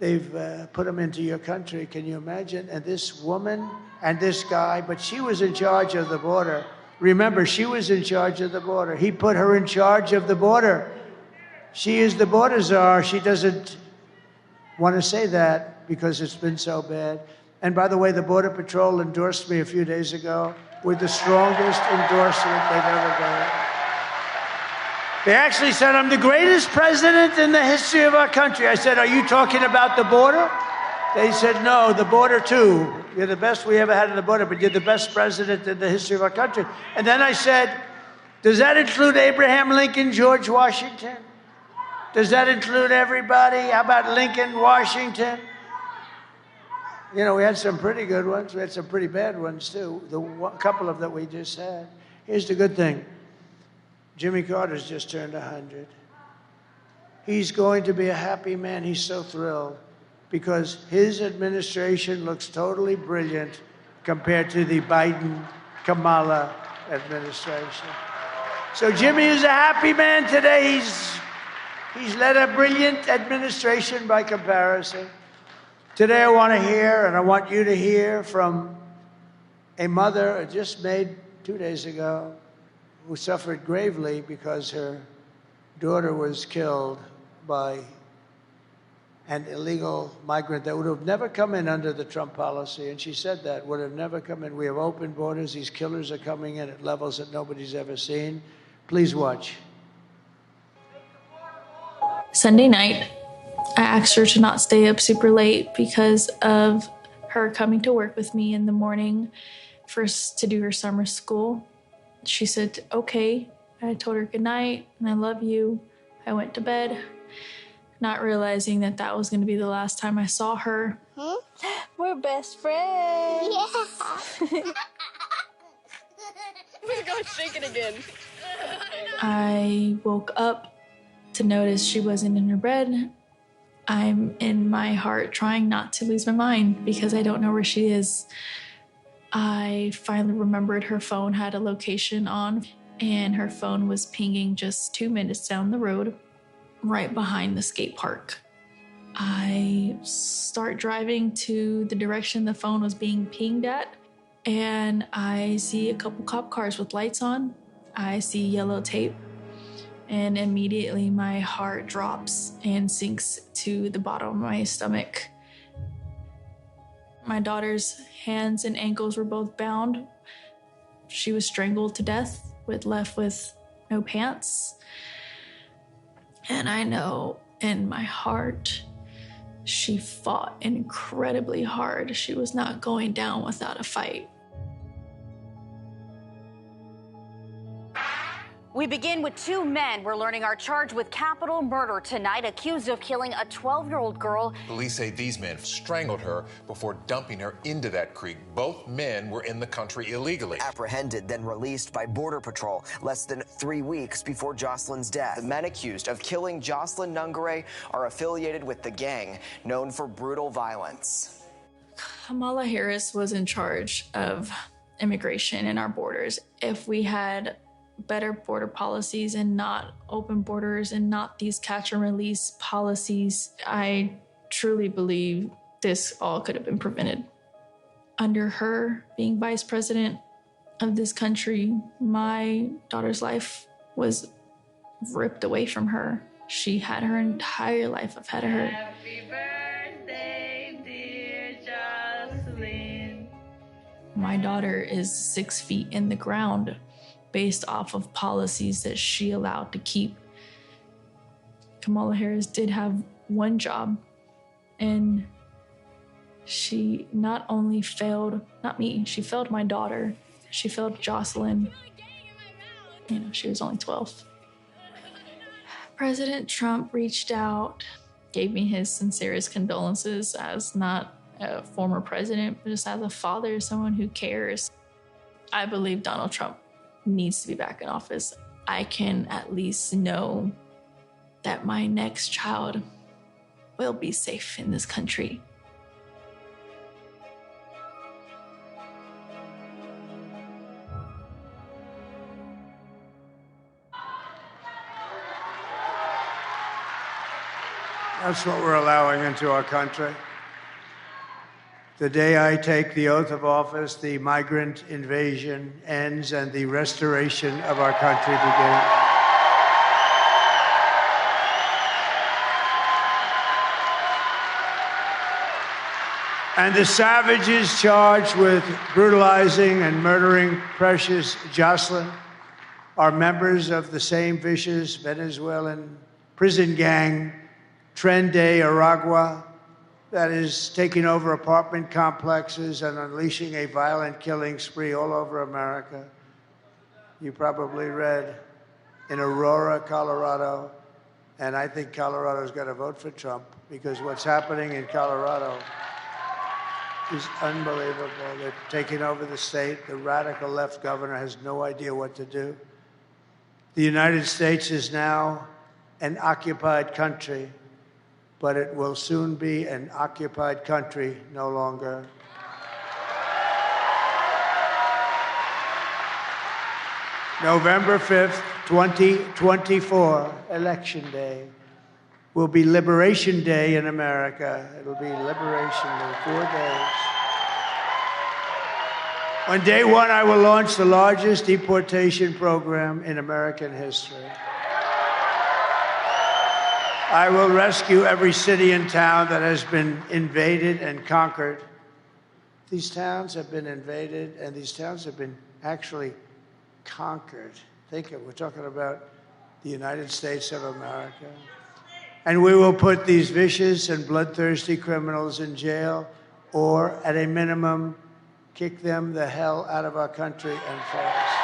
they've put them into your country. Can you imagine? And this woman and this guy, but she was in charge of the border. Remember, she was in charge of the border. He put her in charge of the border. She is the border czar. She doesn't want to say that because it's been so bad. And by the way, the Border Patrol endorsed me a few days ago with the strongest endorsement they've ever done. They actually said, I'm the greatest president in the history of our country. I said, are you talking about the border? They said, no, the border too. You're the best we ever had in the border, but you're the best president in the history of our country. And then I said, does that include Abraham Lincoln, George Washington? Does that include everybody? How about Lincoln, Washington? You know, we had some pretty good ones. We had some pretty bad ones, too. A couple of that we just had. Here's the good thing. Jimmy Carter's just turned 100. He's going to be a happy man. He's so thrilled because his administration looks totally brilliant compared to the Biden-Kamala administration. So Jimmy is a happy man today. He's led a brilliant administration by comparison. Today I want to hear, and I want you to hear from a mother just made 2 days ago who suffered gravely because her daughter was killed by an illegal migrant that would have never come in under the Trump policy. And she said that would have never come in. We have open borders. These killers are coming in at levels that nobody's ever seen. Please watch. Sunday night, I asked her to not stay up super late because of her coming to work with me in the morning first to do her summer school. She said, okay. I told her good night and I love you. I went to bed, not realizing that that was going to be the last time I saw her. We're best friends. Yeah. We're going to shake it again. I woke up to notice she wasn't in her bed. I'm in my heart trying not to lose my mind because I don't know where she is. I finally remembered her phone had a location on and her phone was pinging just 2 minutes down the road, right behind the skate park. I start driving to the direction the phone was being pinged at and I see a couple cop cars with lights on. I see yellow tape. And immediately my heart drops and sinks to the bottom of my stomach. My daughter's hands and ankles were both bound. She was strangled to death, left with no pants. And I know in my heart, she fought incredibly hard. She was not going down without a fight. We begin with two men we're learning are charged with capital murder tonight, accused of killing a 12-year-old girl. Police say these men strangled her before dumping her into that creek. Both men were in the country illegally. Apprehended, then released by Border Patrol less than 3 weeks before Jocelyn's death. The men accused of killing Jocelyn Nungare are affiliated with the gang known for brutal violence. Kamala Harris was in charge of immigration in our borders. If we had better border policies and not open borders and not these catch and release policies, I truly believe this all could have been prevented. Under her being vice president of this country, my daughter's life was ripped away from her. She had her entire life ahead of her. Happy birthday, dear Jocelyn. My daughter is 6 feet in the ground based off of policies that she allowed to keep. Kamala Harris did have one job, and she not only failed, not me, she failed my daughter. She failed Jocelyn. You know, she was only 12. President Trump reached out, gave me his sincerest condolences as not a former president, but just as a father, someone who cares. I believe Donald Trump needs to be back in office. I can at least know that my next child will be safe in this country. That's what we're allowing into our country. The day I take the oath of office, the migrant invasion ends and the restoration of our country begins. And the savages charged with brutalizing and murdering precious Jocelyn are members of the same vicious Venezuelan prison gang, Tren de Aragua, that is taking over apartment complexes and unleashing a violent killing spree all over America. You probably read in Aurora, Colorado, and I think Colorado's got to vote for Trump because what's happening in Colorado is unbelievable. They're taking over the state. The radical left governor has no idea what to do. The United States is now an occupied country, but it will soon be an occupied country no longer. November 5th, 2024, Election Day, will be Liberation Day in America. It'll be Liberation Day, 4 days. On day one, I will launch the largest deportation program in American history. I will rescue every city and town that has been invaded and conquered. These towns have been invaded, and these towns have been actually conquered. Think of it, we're talking about the United States of America. And we will put these vicious and bloodthirsty criminals in jail, or at a minimum, kick them the hell out of our country and fast.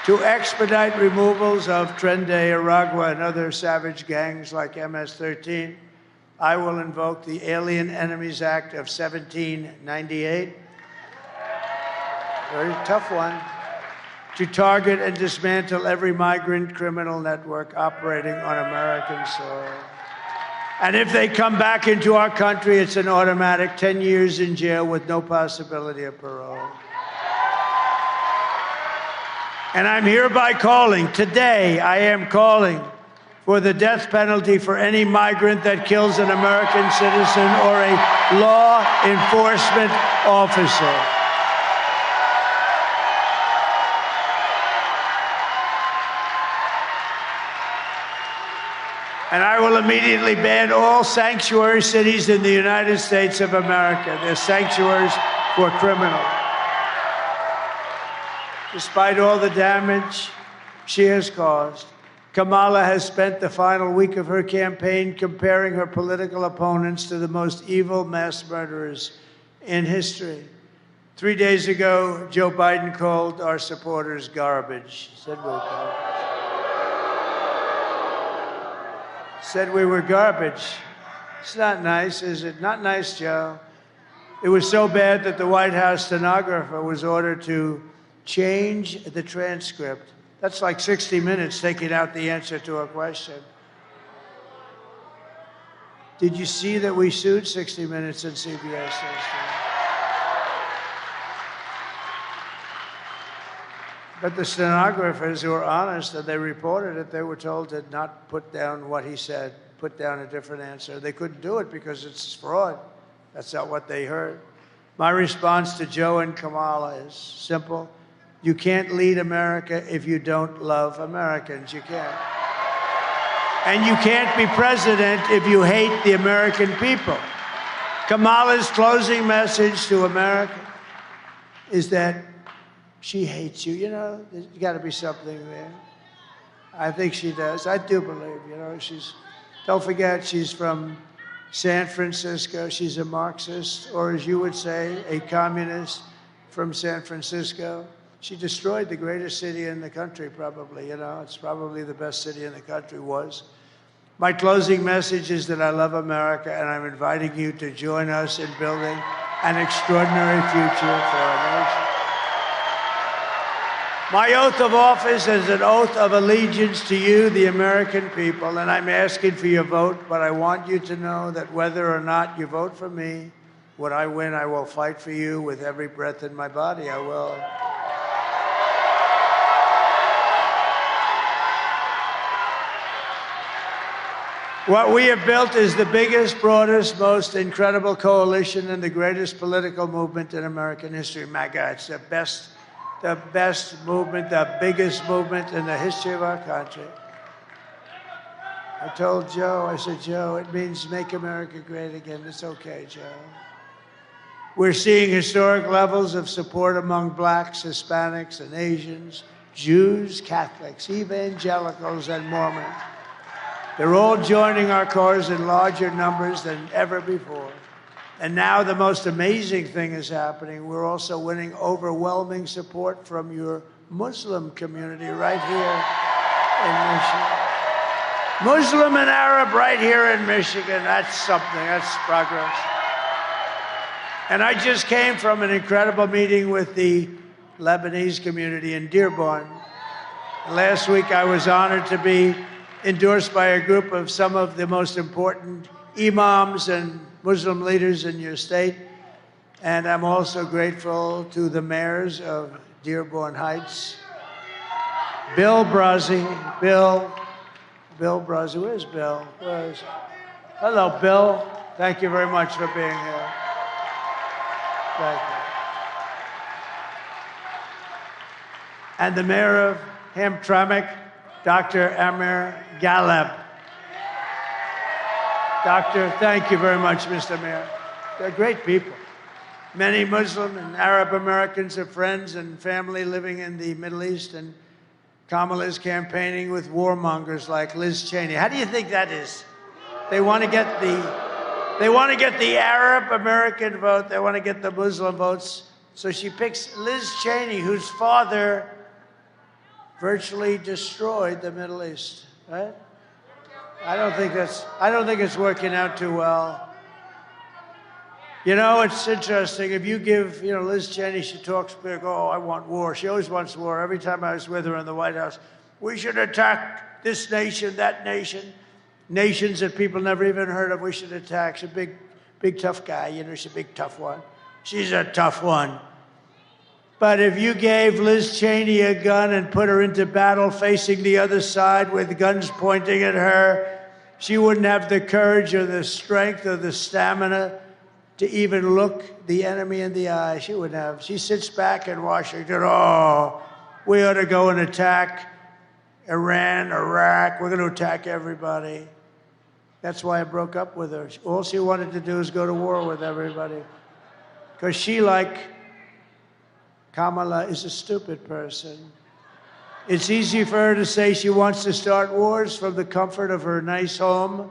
To expedite removals of Tren de Aragua and other savage gangs like MS-13, I will invoke the Alien Enemies Act of 1798. Very tough one. To target and dismantle every migrant criminal network operating on American soil. And if they come back into our country, it's an automatic 10 years in jail with no possibility of parole. And I'm hereby calling, today I am calling for the death penalty for any migrant that kills an American citizen or a law enforcement officer. And I will immediately ban all sanctuary cities in the United States of America. They're sanctuaries for criminals. Despite all the damage she has caused, Kamala has spent the final week of her campaign comparing her political opponents to the most evil mass murderers in history. 3 days ago, Joe Biden called our supporters garbage. He said we're garbage. Said we were garbage. It's not nice, is it? Not nice, Joe. It was so bad that the White House stenographer was ordered to change the transcript. That's like 60 Minutes taking out the answer to a question. Did you see that we sued 60 Minutes and CBS yesterday? But the stenographers who were honest and they reported it, they were told to not put down what he said, put down a different answer. They couldn't do it because it's fraud. That's not what they heard. My response to Joe and Kamala is simple. You can't lead America if you don't love Americans. You can't. And you can't be president if you hate the American people. Kamala's closing message to America is that she hates you. You know, there's got to be something there. I think she does. I do believe, you know, don't forget, she's from San Francisco. She's a Marxist, or as you would say, a communist from San Francisco. She destroyed the greatest city in the country, probably, you know. It's probably the best city in the country was. My closing message is that I love America, and I'm inviting you to join us in building an extraordinary future for our nation. My oath of office is an oath of allegiance to you, the American people, and I'm asking for your vote, but I want you to know that whether or not you vote for me, when I win, I will fight for you with every breath in my body. I will. What we have built is the biggest, broadest, most incredible coalition and the greatest political movement in American history. My God, it's the best movement, the biggest movement in the history of our country. I told Joe, I said, Joe, it means make America great again. It's okay, Joe. We're seeing historic levels of support among blacks, Hispanics, and Asians, Jews, Catholics, evangelicals, and Mormons. They're all joining our cause in larger numbers than ever before. And now the most amazing thing is happening. We're also winning overwhelming support from your Muslim community right here in Michigan. Muslim and Arab right here in Michigan. That's something. That's progress. And I just came from an incredible meeting with the Lebanese community in Dearborn. Last week I was honored to be endorsed by a group of some of the most important imams and Muslim leaders in your state. And I'm also grateful to the mayors of Dearborn Heights. Bill Brazzi, Bill Brazzi, where's Bill? Hello, Bill. Thank you very much for being here. Thank you. And the mayor of Hamtramck, Dr. Amir Galeb. Doctor, thank you very much, Mr. Mayor. They're great people. Many Muslim and Arab Americans are friends and family living in the Middle East, and Kamala is campaigning with warmongers like Liz Cheney. How do you think that is? They want to get the Arab American vote. They want to get the Muslim votes. So she picks Liz Cheney, whose father virtually destroyed the Middle East, right? I don't think it's working out too well. You know, it's interesting. If you give, Liz Cheney, she talks big, oh, I want war. She always wants war. Every time I was with her in the White House, we should attack this nation, that nation, nations that people never even heard of, we should attack. She's a big tough guy, she's a big tough one. She's a tough one. But if you gave Liz Cheney a gun and put her into battle facing the other side with guns pointing at her, she wouldn't have the courage or the strength or the stamina to even look the enemy in the eye. She wouldn't have. She sits back in Washington, oh, we ought to go and attack Iran, Iraq. We're going to attack everybody. That's why I broke up with her. All she wanted to do is go to war with everybody. Because she, like Kamala, is a stupid person. It's easy for her to say she wants to start wars from the comfort of her nice home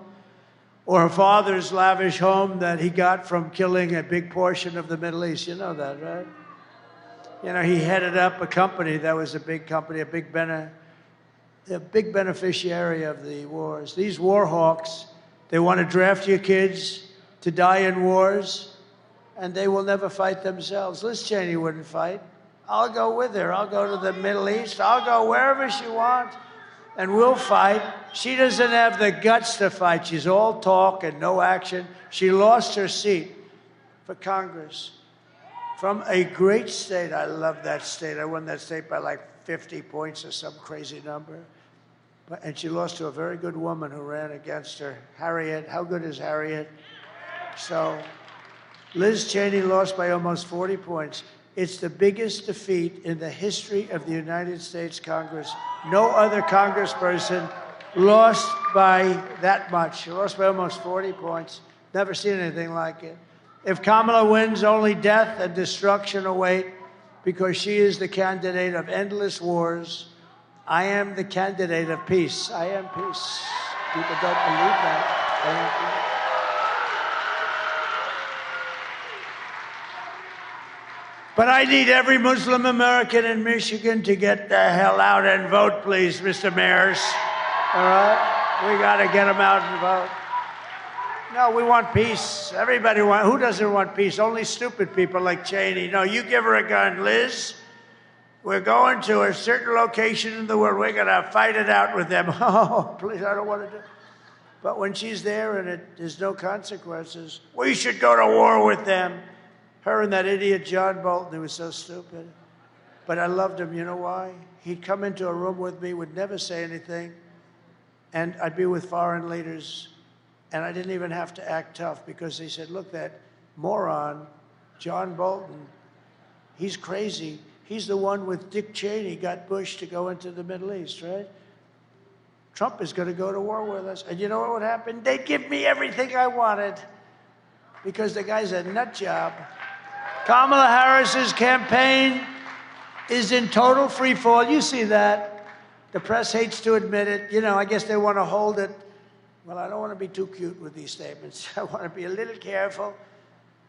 or her father's lavish home that he got from killing a big portion of the Middle East. You know that, right? He headed up a company that was a big company, a big beneficiary of the wars. These war hawks, they want to draft your kids to die in wars, and they will never fight themselves. Liz Cheney wouldn't fight. I'll go with her. I'll go to the Middle East. I'll go wherever she wants, and we'll fight. She doesn't have the guts to fight. She's all talk and no action. She lost her seat for Congress from a great state. I love that state. I won that state by like 50 points or some crazy number. And she lost to a very good woman who ran against her, Harriet. How good is Harriet? So Liz Cheney lost by almost 40 points. It's the biggest defeat in the history of the United States Congress. No other congressperson lost by that much. She lost by almost 40 points. Never seen anything like it. If Kamala wins, only death and destruction await, because she is the candidate of endless wars. I am the candidate of peace. I am peace. People don't believe that. I am peace. But I need every Muslim American in Michigan to get the hell out and vote, please, Mr. Mayors. All right? We got to get them out and vote. No, we want peace. Everybody wants. Who doesn't want peace? Only stupid people like Cheney. No, you give her a gun, Liz. We're going to a certain location in the world. We're going to fight it out with them. Oh, please, I don't want to do it. But when she's there and there's no consequences, we should go to war with them. Her and that idiot John Bolton, who was so stupid. But I loved him. You know why? He'd come into a room with me, would never say anything, and I'd be with foreign leaders, and I didn't even have to act tough because they said, look, that moron, John Bolton, he's crazy. He's the one with Dick Cheney got Bush to go into the Middle East, right? Trump is going to go to war with us. And you know what would happen? They'd give me everything I wanted because the guy's a nut job. Kamala Harris's campaign is in total free fall. You see that. The press hates to admit it. You know, I guess they want to hold it. Well, I don't want to be too cute with these statements. I want to be a little careful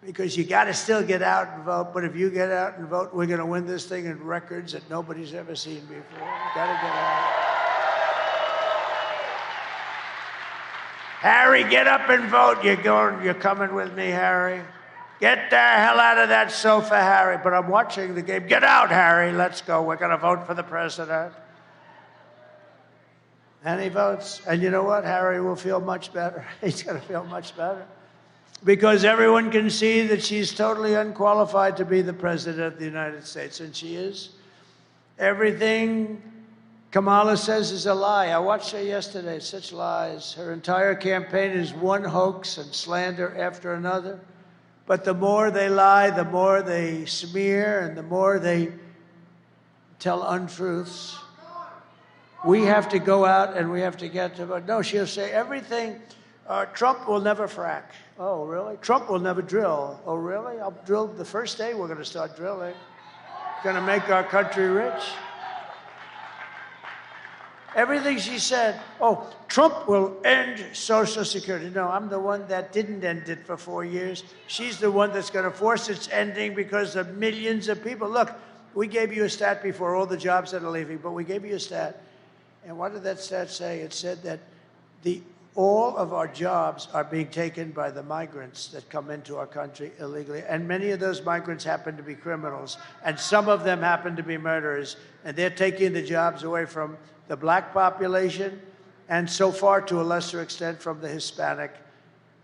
because you got to still get out and vote. But if you get out and vote, we're going to win this thing in records that nobody's ever seen before. You got to get out. Harry, get up and vote. You're coming with me, Harry. Get the hell out of that sofa, Harry. But I'm watching the game. Get out, Harry. Let's go. We're going to vote for the president. And he votes. And you know what? Harry will feel much better. He's going to feel much better. Because everyone can see that she's totally unqualified to be the president of the United States. And she is. Everything Kamala says is a lie. I watched her yesterday. Such lies. Her entire campaign is one hoax and slander after another. But the more they lie, the more they smear, and the more they tell untruths. We have to go out and we have to get to vote. No, she'll say everything. Trump will never frack. Oh, really? Trump will never drill. Oh, really? I'll drill the first day we're going to start drilling. Going to make our country rich. Everything she said, oh, Trump will end Social Security. No, I'm the one that didn't end it for 4 years. She's the one that's going to force its ending because of millions of people. Look, we gave you a stat before, all the jobs that are leaving, but we gave you a stat. And what did that stat say? It said that all of our jobs are being taken by the migrants that come into our country illegally. And many of those migrants happen to be criminals. And some of them happen to be murderers. And they're taking the jobs away from the black population, and so far, to a lesser extent, from the Hispanic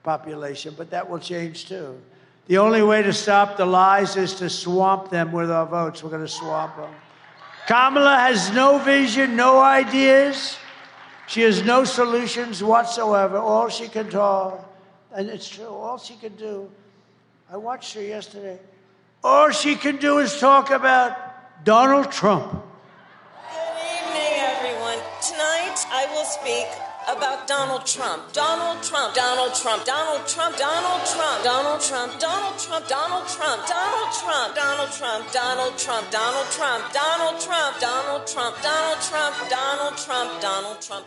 population. But that will change, too. The only way to stop the lies is to swamp them with our votes. We're going to swamp them. Kamala has no vision, no ideas. She has no solutions whatsoever. All she can talk, and it's true, all she can do, I watched her yesterday, all she can do is talk about Donald Trump. Tonight, I will speak about Donald Trump. Donald Trump. Donald Trump. Donald Trump. Donald Trump. Donald Trump. Donald Trump. Donald Trump. Donald Trump. Donald Trump. Donald Trump. Donald Trump. Donald Trump. Donald Trump. Donald Trump. Donald Trump. Donald Trump.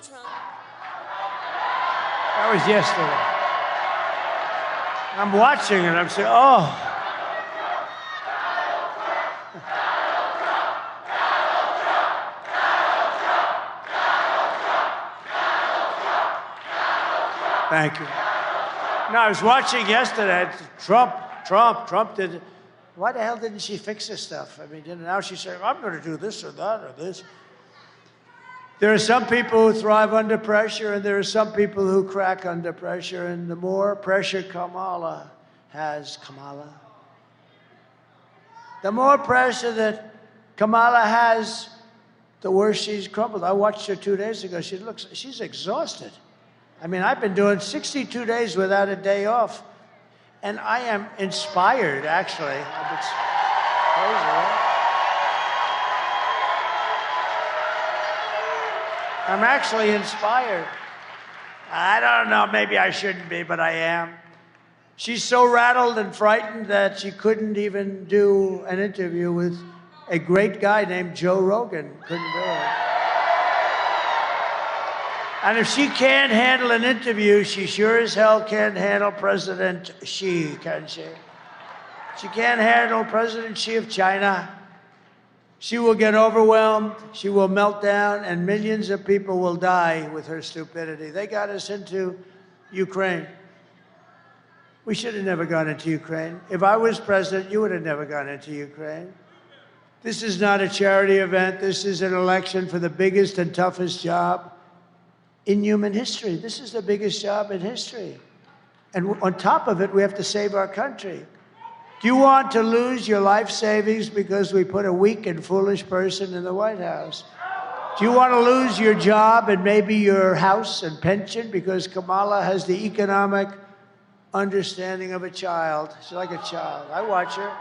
That was yesterday. I'm watching it. I'm saying, oh. Thank you. No, I was watching yesterday. Trump did. Why the hell didn't she fix this stuff? I mean, now she's saying, I'm going to do this or that or this. There are some people who thrive under pressure, and there are some people who crack under pressure. And the more pressure Kamala has, the more pressure that Kamala has, the worse she's crumbled. I watched her 2 days ago. She's exhausted. I mean, I've been doing 62 days without a day off, and I am inspired, actually. Crazy, right? I'm actually inspired. I don't know, maybe I shouldn't be, but I am. She's so rattled and frightened that she couldn't even do an interview with a great guy named Joe Rogan. Couldn't do it. And if she can't handle an interview, she sure as hell can't handle President Xi, can she? She can't handle President Xi of China. She will get overwhelmed, she will melt down, and millions of people will die with her stupidity. They got us into Ukraine. We should have never gone into Ukraine. If I was president, you would have never gone into Ukraine. This is not a charity event. This is an election for the biggest and toughest job in human history. This is the biggest job in history. And on top of it, we have to save our country. Do you want to lose your life savings because we put a weak and foolish person in the White House? Do you want to lose your job and maybe your house and pension because Kamala has the economic understanding of a child? She's like a child. I watch her.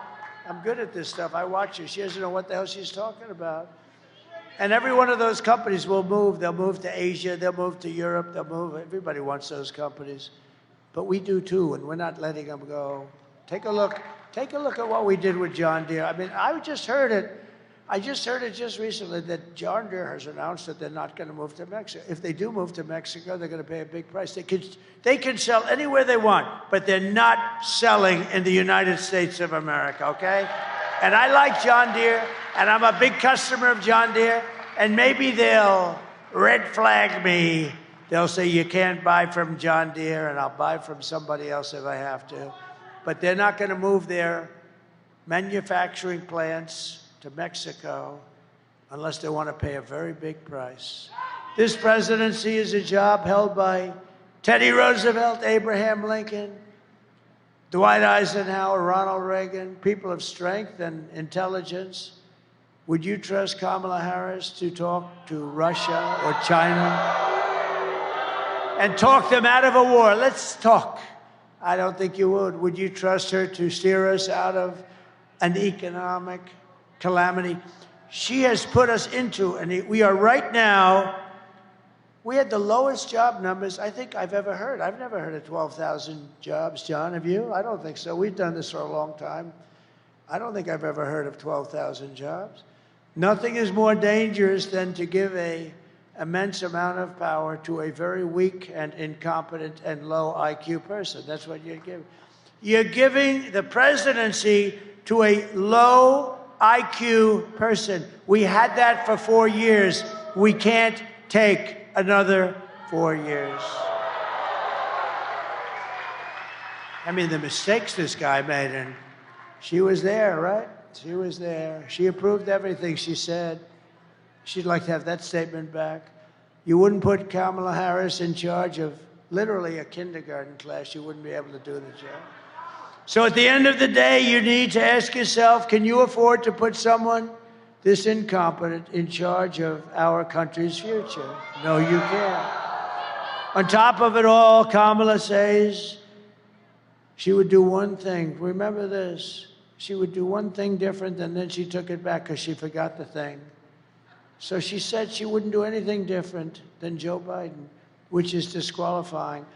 I'm good at this stuff. I watch her. She doesn't know what the hell she's talking about. And every one of those companies will move. They'll move to Asia. They'll move to Europe. They'll move. Everybody wants those companies. But we do too, and we're not letting them go. Take a look. Take a look at what we did with John Deere. I mean, I just heard it. I just heard it just recently that John Deere has announced that they're not going to move to Mexico. If they do move to Mexico, they're going to pay a big price. They can sell anywhere they want, but they're not selling in the United States of America, okay? And I like John Deere, and I'm a big customer of John Deere, and maybe they'll red flag me. They'll say you can't buy from John Deere, and I'll buy from somebody else if I have to. But they're not going to move their manufacturing plants to Mexico unless they want to pay a very big price. This presidency is a job held by Teddy Roosevelt, Abraham Lincoln, Dwight Eisenhower, Ronald Reagan, people of strength and intelligence. Would you trust Kamala Harris to talk to Russia or China and talk them out of a war? Let's talk. I don't think you would. Would you trust her to steer us out of an economic calamity? She has put us into, and we are right now, we had the lowest job numbers I think I've ever heard. I've never heard of 12,000 jobs, John, have you? I don't think so. We've done this for a long time. I don't think I've ever heard of 12,000 jobs. Nothing is more dangerous than to give an immense amount of power to a very weak and incompetent and low IQ person. That's what you're giving. You're giving the presidency to a low IQ person. We had that for 4 years. We can't take another 4 years. I mean, the mistakes this guy made, and she was there, right? She was there. She approved everything she said. She'd like to have that statement back. You wouldn't put Kamala Harris in charge of literally a kindergarten class. You wouldn't be able to do the job. So at the end of the day, you need to ask yourself, can you afford to put someone this incompetent in charge of our country's future? No, you can't. On top of it all, Kamala says she would do one thing. Remember this. She would do one thing different, and then she took it back because she forgot the thing. So she said she wouldn't do anything different than Joe Biden, which is disqualifying.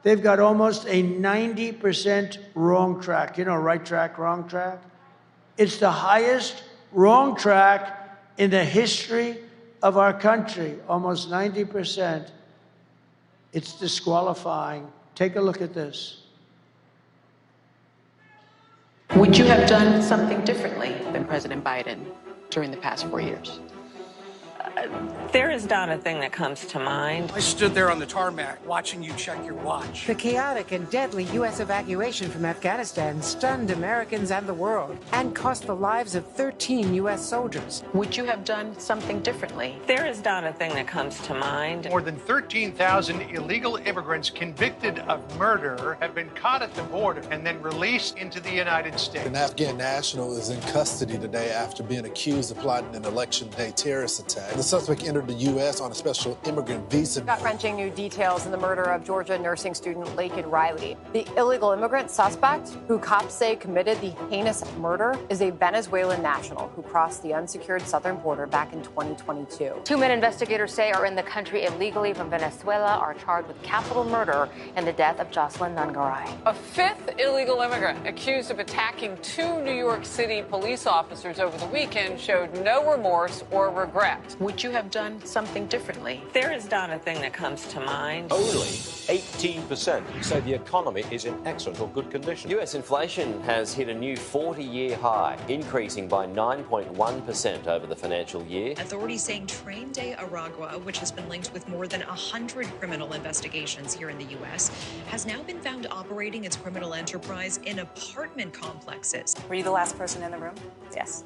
They've got almost a 90% wrong track. You know, right track, wrong track? It's the highest wrong track in the history of our country, almost 90%. It's disqualifying. Take a look at this. Would you have done something differently than President Biden during the past 4 years? There is not a thing that comes to mind. I stood there on the tarmac watching you check your watch. The chaotic and deadly U.S. evacuation from Afghanistan stunned Americans and the world and cost the lives of 13 U.S. soldiers. Would you have done something differently? There is not a thing that comes to mind. More than 13,000 illegal immigrants convicted of murder have been caught at the border and then released into the United States. An Afghan national is in custody today after being accused of plotting an election day terrorist attack. The suspect entered the U.S. on a special immigrant visa. Gut-wrenching new details in the murder of Georgia nursing student Laken Riley. The illegal immigrant suspect, who cops say committed the heinous murder, is a Venezuelan national who crossed the unsecured southern border back in 2022. Two men investigators say are in the country illegally from Venezuela are charged with capital murder in the death of Jocelyn Nungaray. A fifth illegal immigrant accused of attacking two New York City police officers over the weekend showed no remorse or regret. Would you have done something differently? There is not a thing that comes to mind. Only 18% say the economy is in excellent or good condition. US inflation has hit a new 40-year high, increasing by 9.1% over the financial year. Authorities saying Train de Aragua, which has been linked with more than 100 criminal investigations here in the U.S., has now been found operating its criminal enterprise in apartment complexes. Were you the last person in the room? Yes.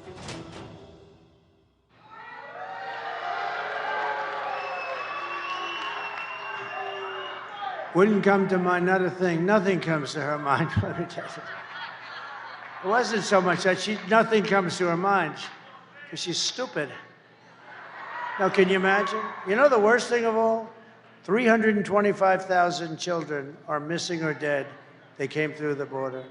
Wouldn't come to mind, not a thing. Nothing comes to her mind. Let me tell you. It wasn't so much that nothing comes to her mind, because she's stupid. Now, can you imagine? You know the worst thing of all? 325,000 children are missing or dead. They came through the border.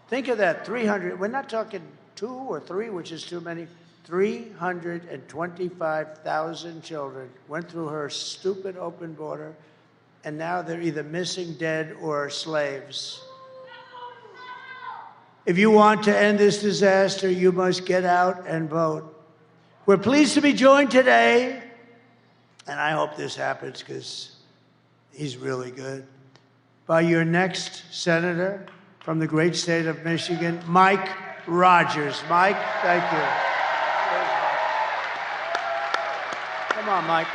Think of that, 300. We're not talking 2 or 3, which is too many. 325,000 children went through her stupid open border, and now they're either missing, dead, or slaves. If you want to end this disaster, you must get out and vote. We're pleased to be joined today, and I hope this happens because he's really good, by your next senator from the great state of Michigan, Mike Rogers. Mike, thank you. Come on, Mike.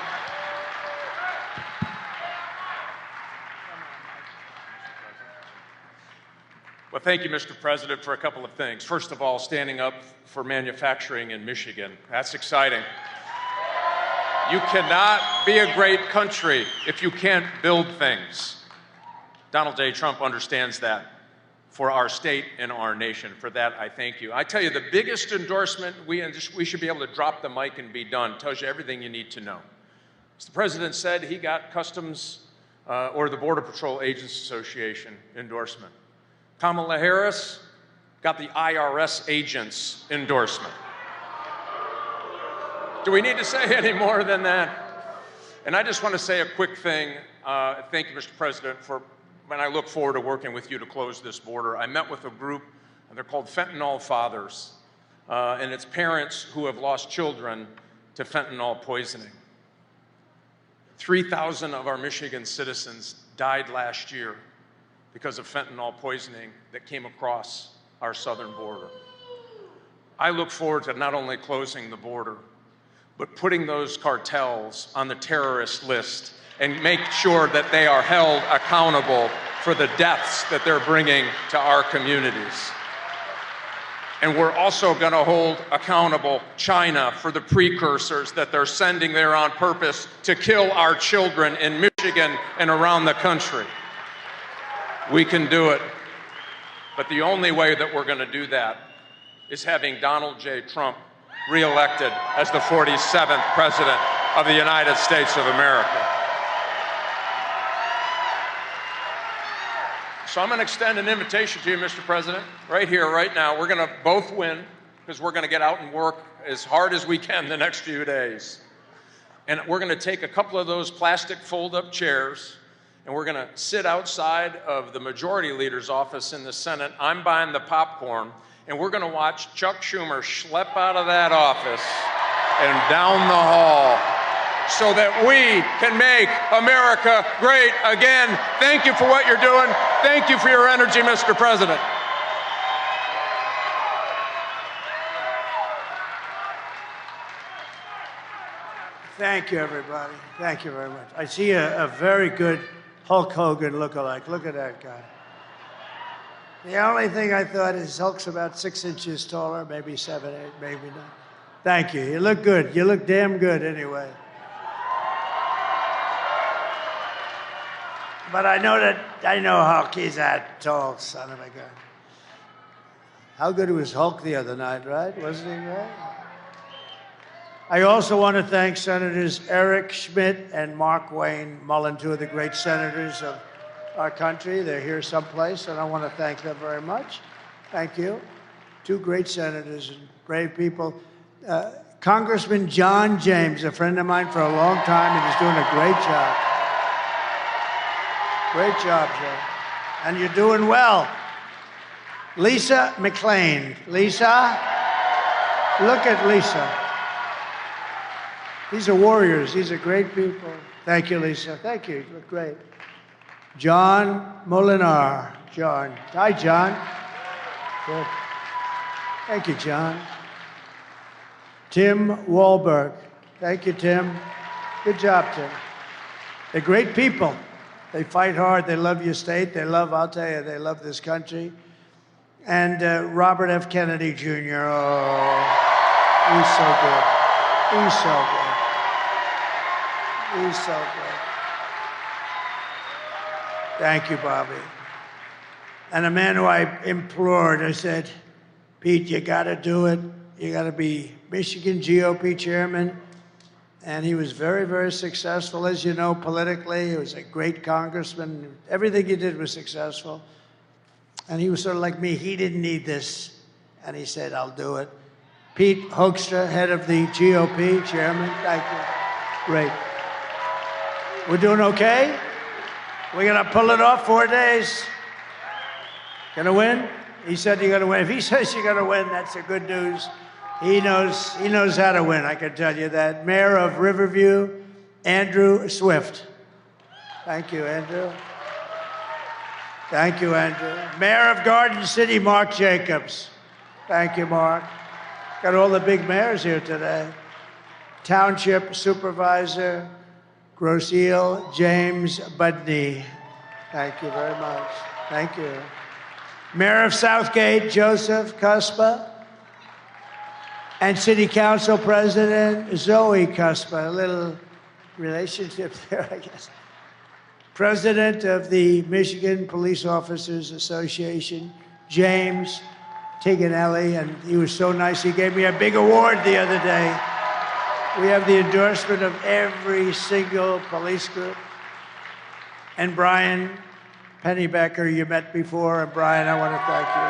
Well, thank you, Mr. President, for a couple of things. First of all, standing up for manufacturing in Michigan. That's exciting. You cannot be a great country if you can't build things. Donald J. Trump understands that for our state and our nation. For that, I thank you. I tell you, the biggest endorsement, we should be able to drop the mic and be done. Tells you everything you need to know. As the president said, he got Customs or the Border Patrol Agents Association endorsement. Kamala Harris got the IRS agents endorsement. Do we need to say any more than that? And I just want to say a quick thing. Thank you, Mr. President, and I look forward to working with you to close this border. I met with a group, and they're called Fentanyl Fathers, and it's parents who have lost children to fentanyl poisoning. 3,000 of our Michigan citizens died last year because of fentanyl poisoning that came across our southern border. I look forward to not only closing the border, but putting those cartels on the terrorist list and make sure that they are held accountable for the deaths that they're bringing to our communities. And we're also going to hold accountable China for the precursors that they're sending there on purpose to kill our children in Michigan and around the country. We can do it, but the only way that we're going to do that is having Donald J. Trump reelected as the 47th President of the United States of America. So I'm going to extend an invitation to you, Mr. President, right here, right now. We're going to both win because we're going to get out and work as hard as we can the next few days. And we're going to take a couple of those plastic fold-up chairs, and we're going to sit outside of the majority leader's office in the Senate. I'm buying the popcorn, and we're going to watch Chuck Schumer schlep out of that office and down the hall so that we can make America great again. Thank you for what you're doing. Thank you for your energy, Mr. President. Thank you, everybody. Thank you very much. I see a very good Hulk Hogan lookalike. Look at that guy. The only thing I thought is Hulk's about 6 inches taller, maybe 7, 8, maybe not. Thank you. You look good. You look damn good anyway. But I know Hulk. He's that tall son of a gun. How good was Hulk the other night, right? Wasn't he, right? I also want to thank Senators Eric Schmidt and Mark Wayne Mullen, two of the great senators of our country. They're here someplace, and I want to thank them very much. Thank you. Two great senators and brave people. Congressman John James, a friend of mine for a long time, and he's doing a great job. Great job, Joe. And you're doing well. Lisa McClain. Lisa, look at Lisa. These are warriors. These are great people. Thank you, Lisa. Thank you. You look great. John Molinar. John. Hi, John. Good. Thank you, John. Tim Wahlberg. Thank you, Tim. Good job, Tim. They're great people. They fight hard. They love your state. They love, I'll tell you, they love this country. And Robert F. Kennedy Jr. Oh, he's so good. He's so good. He's so good. Thank you, Bobby. And a man who I implored, I said, Pete, you got to do it. You got to be Michigan GOP chairman. And he was very, very successful, as you know, politically. He was a great congressman. Everything he did was successful. And he was sort of like me. He didn't need this. And he said, I'll do it. Pete Hoekstra, head of the GOP, chairman. Thank you. Great. We're doing okay? We're going to pull it off 4 days. Going to win? He said you're going to win. If he says you're going to win, that's the good news. He knows how to win, I can tell you that. Mayor of Riverview, Andrew Swift. Thank you, Andrew. Thank you, Andrew. Mayor of Garden City, Mark Jacobs. Thank you, Mark. Got all the big mayors here today. Township Supervisor, Grosse Ile, James Budney. Thank you very much. Thank you. Mayor of Southgate, Joseph Cuspa. And City Council President, Zoe Cuspa. A little relationship there, I guess. President of the Michigan Police Officers Association, James Tiganelli. And he was so nice, he gave me a big award the other day. We have the endorsement of every single police group. And Brian Pennybecker, you met before. And Brian, I want to thank you.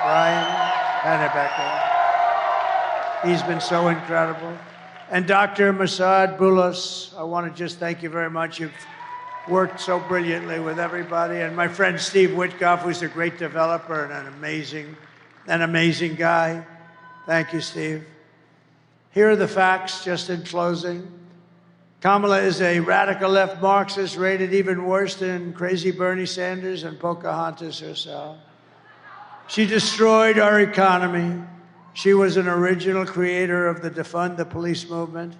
Brian Pennybecker. He's been so incredible. And Dr. Masad Boulos, I want to just thank you very much. You've worked so brilliantly with everybody. And my friend Steve Witkoff, who's a great developer and an amazing guy. Thank you, Steve. Here are the facts, just in closing. Kamala is a radical left Marxist, rated even worse than crazy Bernie Sanders and Pocahontas herself. She destroyed our economy. She was an original creator of the defund the police movement.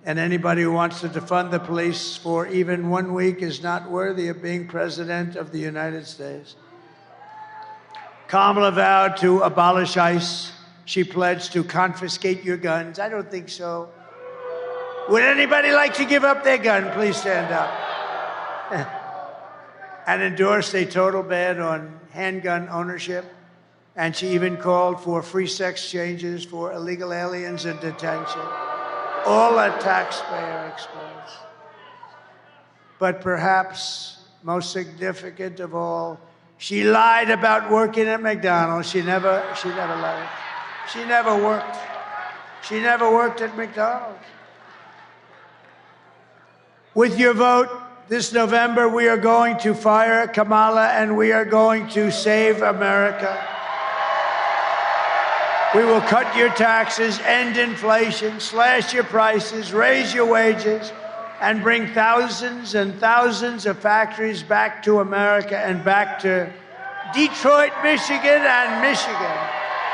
And anybody who wants to defund the police for even 1 week is not worthy of being president of the United States. Kamala vowed to abolish ICE. She pledged to confiscate your guns. I don't think so. Would anybody like to give up their gun? Please stand up. And endorsed a total ban on handgun ownership. And she even called for free sex changes for illegal aliens in detention. All at taxpayer expense. But perhaps most significant of all, she lied about working at McDonald's. She never lied. She never worked. She never worked at McDonald's. With your vote this November, we are going to fire Kamala and we are going to save America. We will cut your taxes, end inflation, slash your prices, raise your wages, and bring thousands and thousands of factories back to America and back to Detroit, Michigan, and Michigan.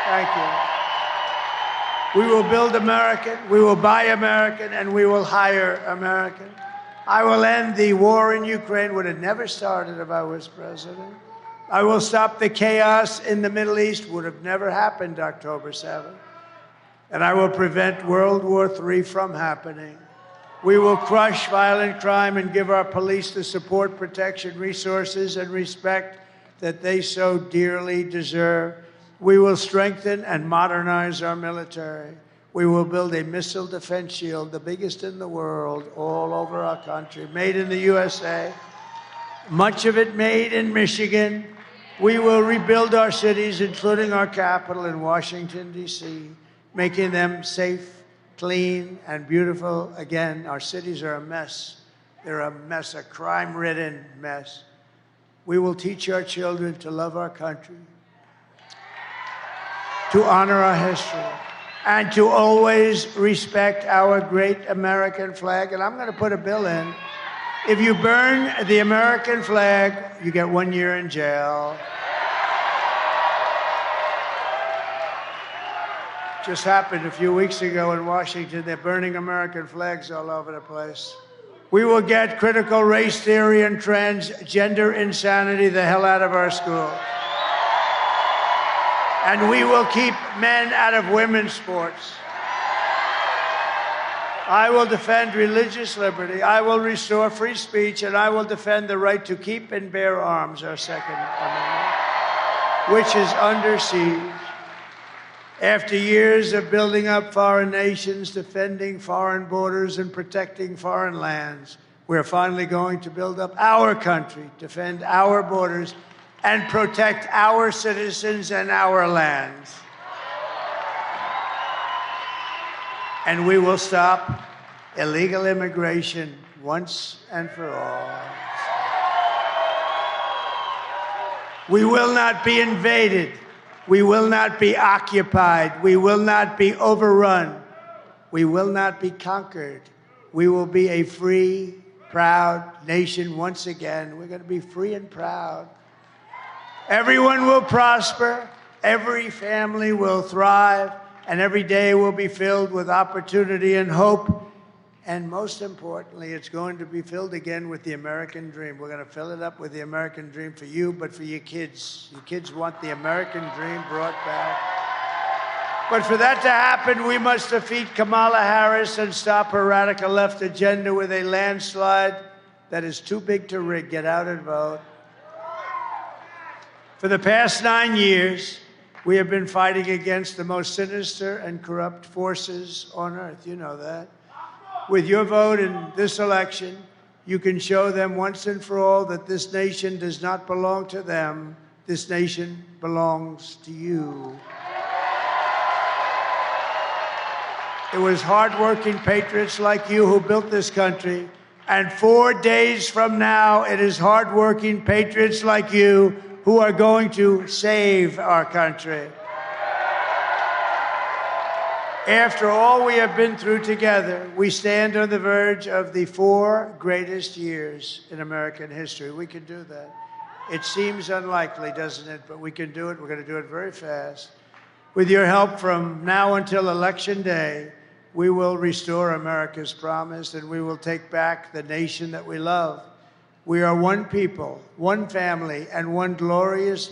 Thank you. We will build American, we will buy American, and we will hire American. I will end the war in Ukraine. Would have never started if I was president. I will stop the chaos in the Middle East. Would have never happened October 7th. And I will prevent World War III from happening. We will crush violent crime and give our police the support, protection, resources, and respect that they so dearly deserve. We will strengthen and modernize our military. We will build a missile defense shield, the biggest in the world, all over our country, made in the USA, much of it made in Michigan. We will rebuild our cities, including our capital in Washington, D.C., making them safe, clean, and beautiful. Again, our cities are a mess. They're a mess, a crime-ridden mess. We will teach our children to love our country, to honor our history, and to always respect our great American flag. And I'm going to put a bill in. If you burn the American flag, you get 1 year in jail. Just happened a few weeks ago in Washington. They're burning American flags all over the place. We will get critical race theory and transgender insanity the hell out of our schools. And we will keep men out of women's sports. I will defend religious liberty. I will restore free speech, and I will defend the right to keep and bear arms, our Second Amendment, which is under siege. After years of building up foreign nations, defending foreign borders, and protecting foreign lands, we're finally going to build up our country, defend our borders, and protect our citizens and our lands. And we will stop illegal immigration once and for all. We will not be invaded. We will not be occupied. We will not be overrun. We will not be conquered. We will be a free, proud nation once again. We're going to be free and proud. Everyone will prosper, every family will thrive, and every day will be filled with opportunity and hope. And most importantly, it's going to be filled again with the American dream. We're going to fill it up with the American dream for you, but for your kids. Your kids want the American dream brought back. But for that to happen, we must defeat Kamala Harris and stop her radical left agenda with a landslide that is too big to rig. Get out and vote. For the past 9 years, we have been fighting against the most sinister and corrupt forces on earth. You know that. With your vote in this election, you can show them once and for all that this nation does not belong to them. This nation belongs to you. It was hardworking patriots like you who built this country. And 4 days from now, it is hardworking patriots like you who are going to save our country. After all we have been through together, we stand on the verge of the 4 greatest years in American history. We can do that. It seems unlikely, doesn't it? But we can do it. We're going to do it very fast. With your help from now until Election Day, we will restore America's promise, and we will take back the nation that we love. We are one people, one family, and one glorious nation.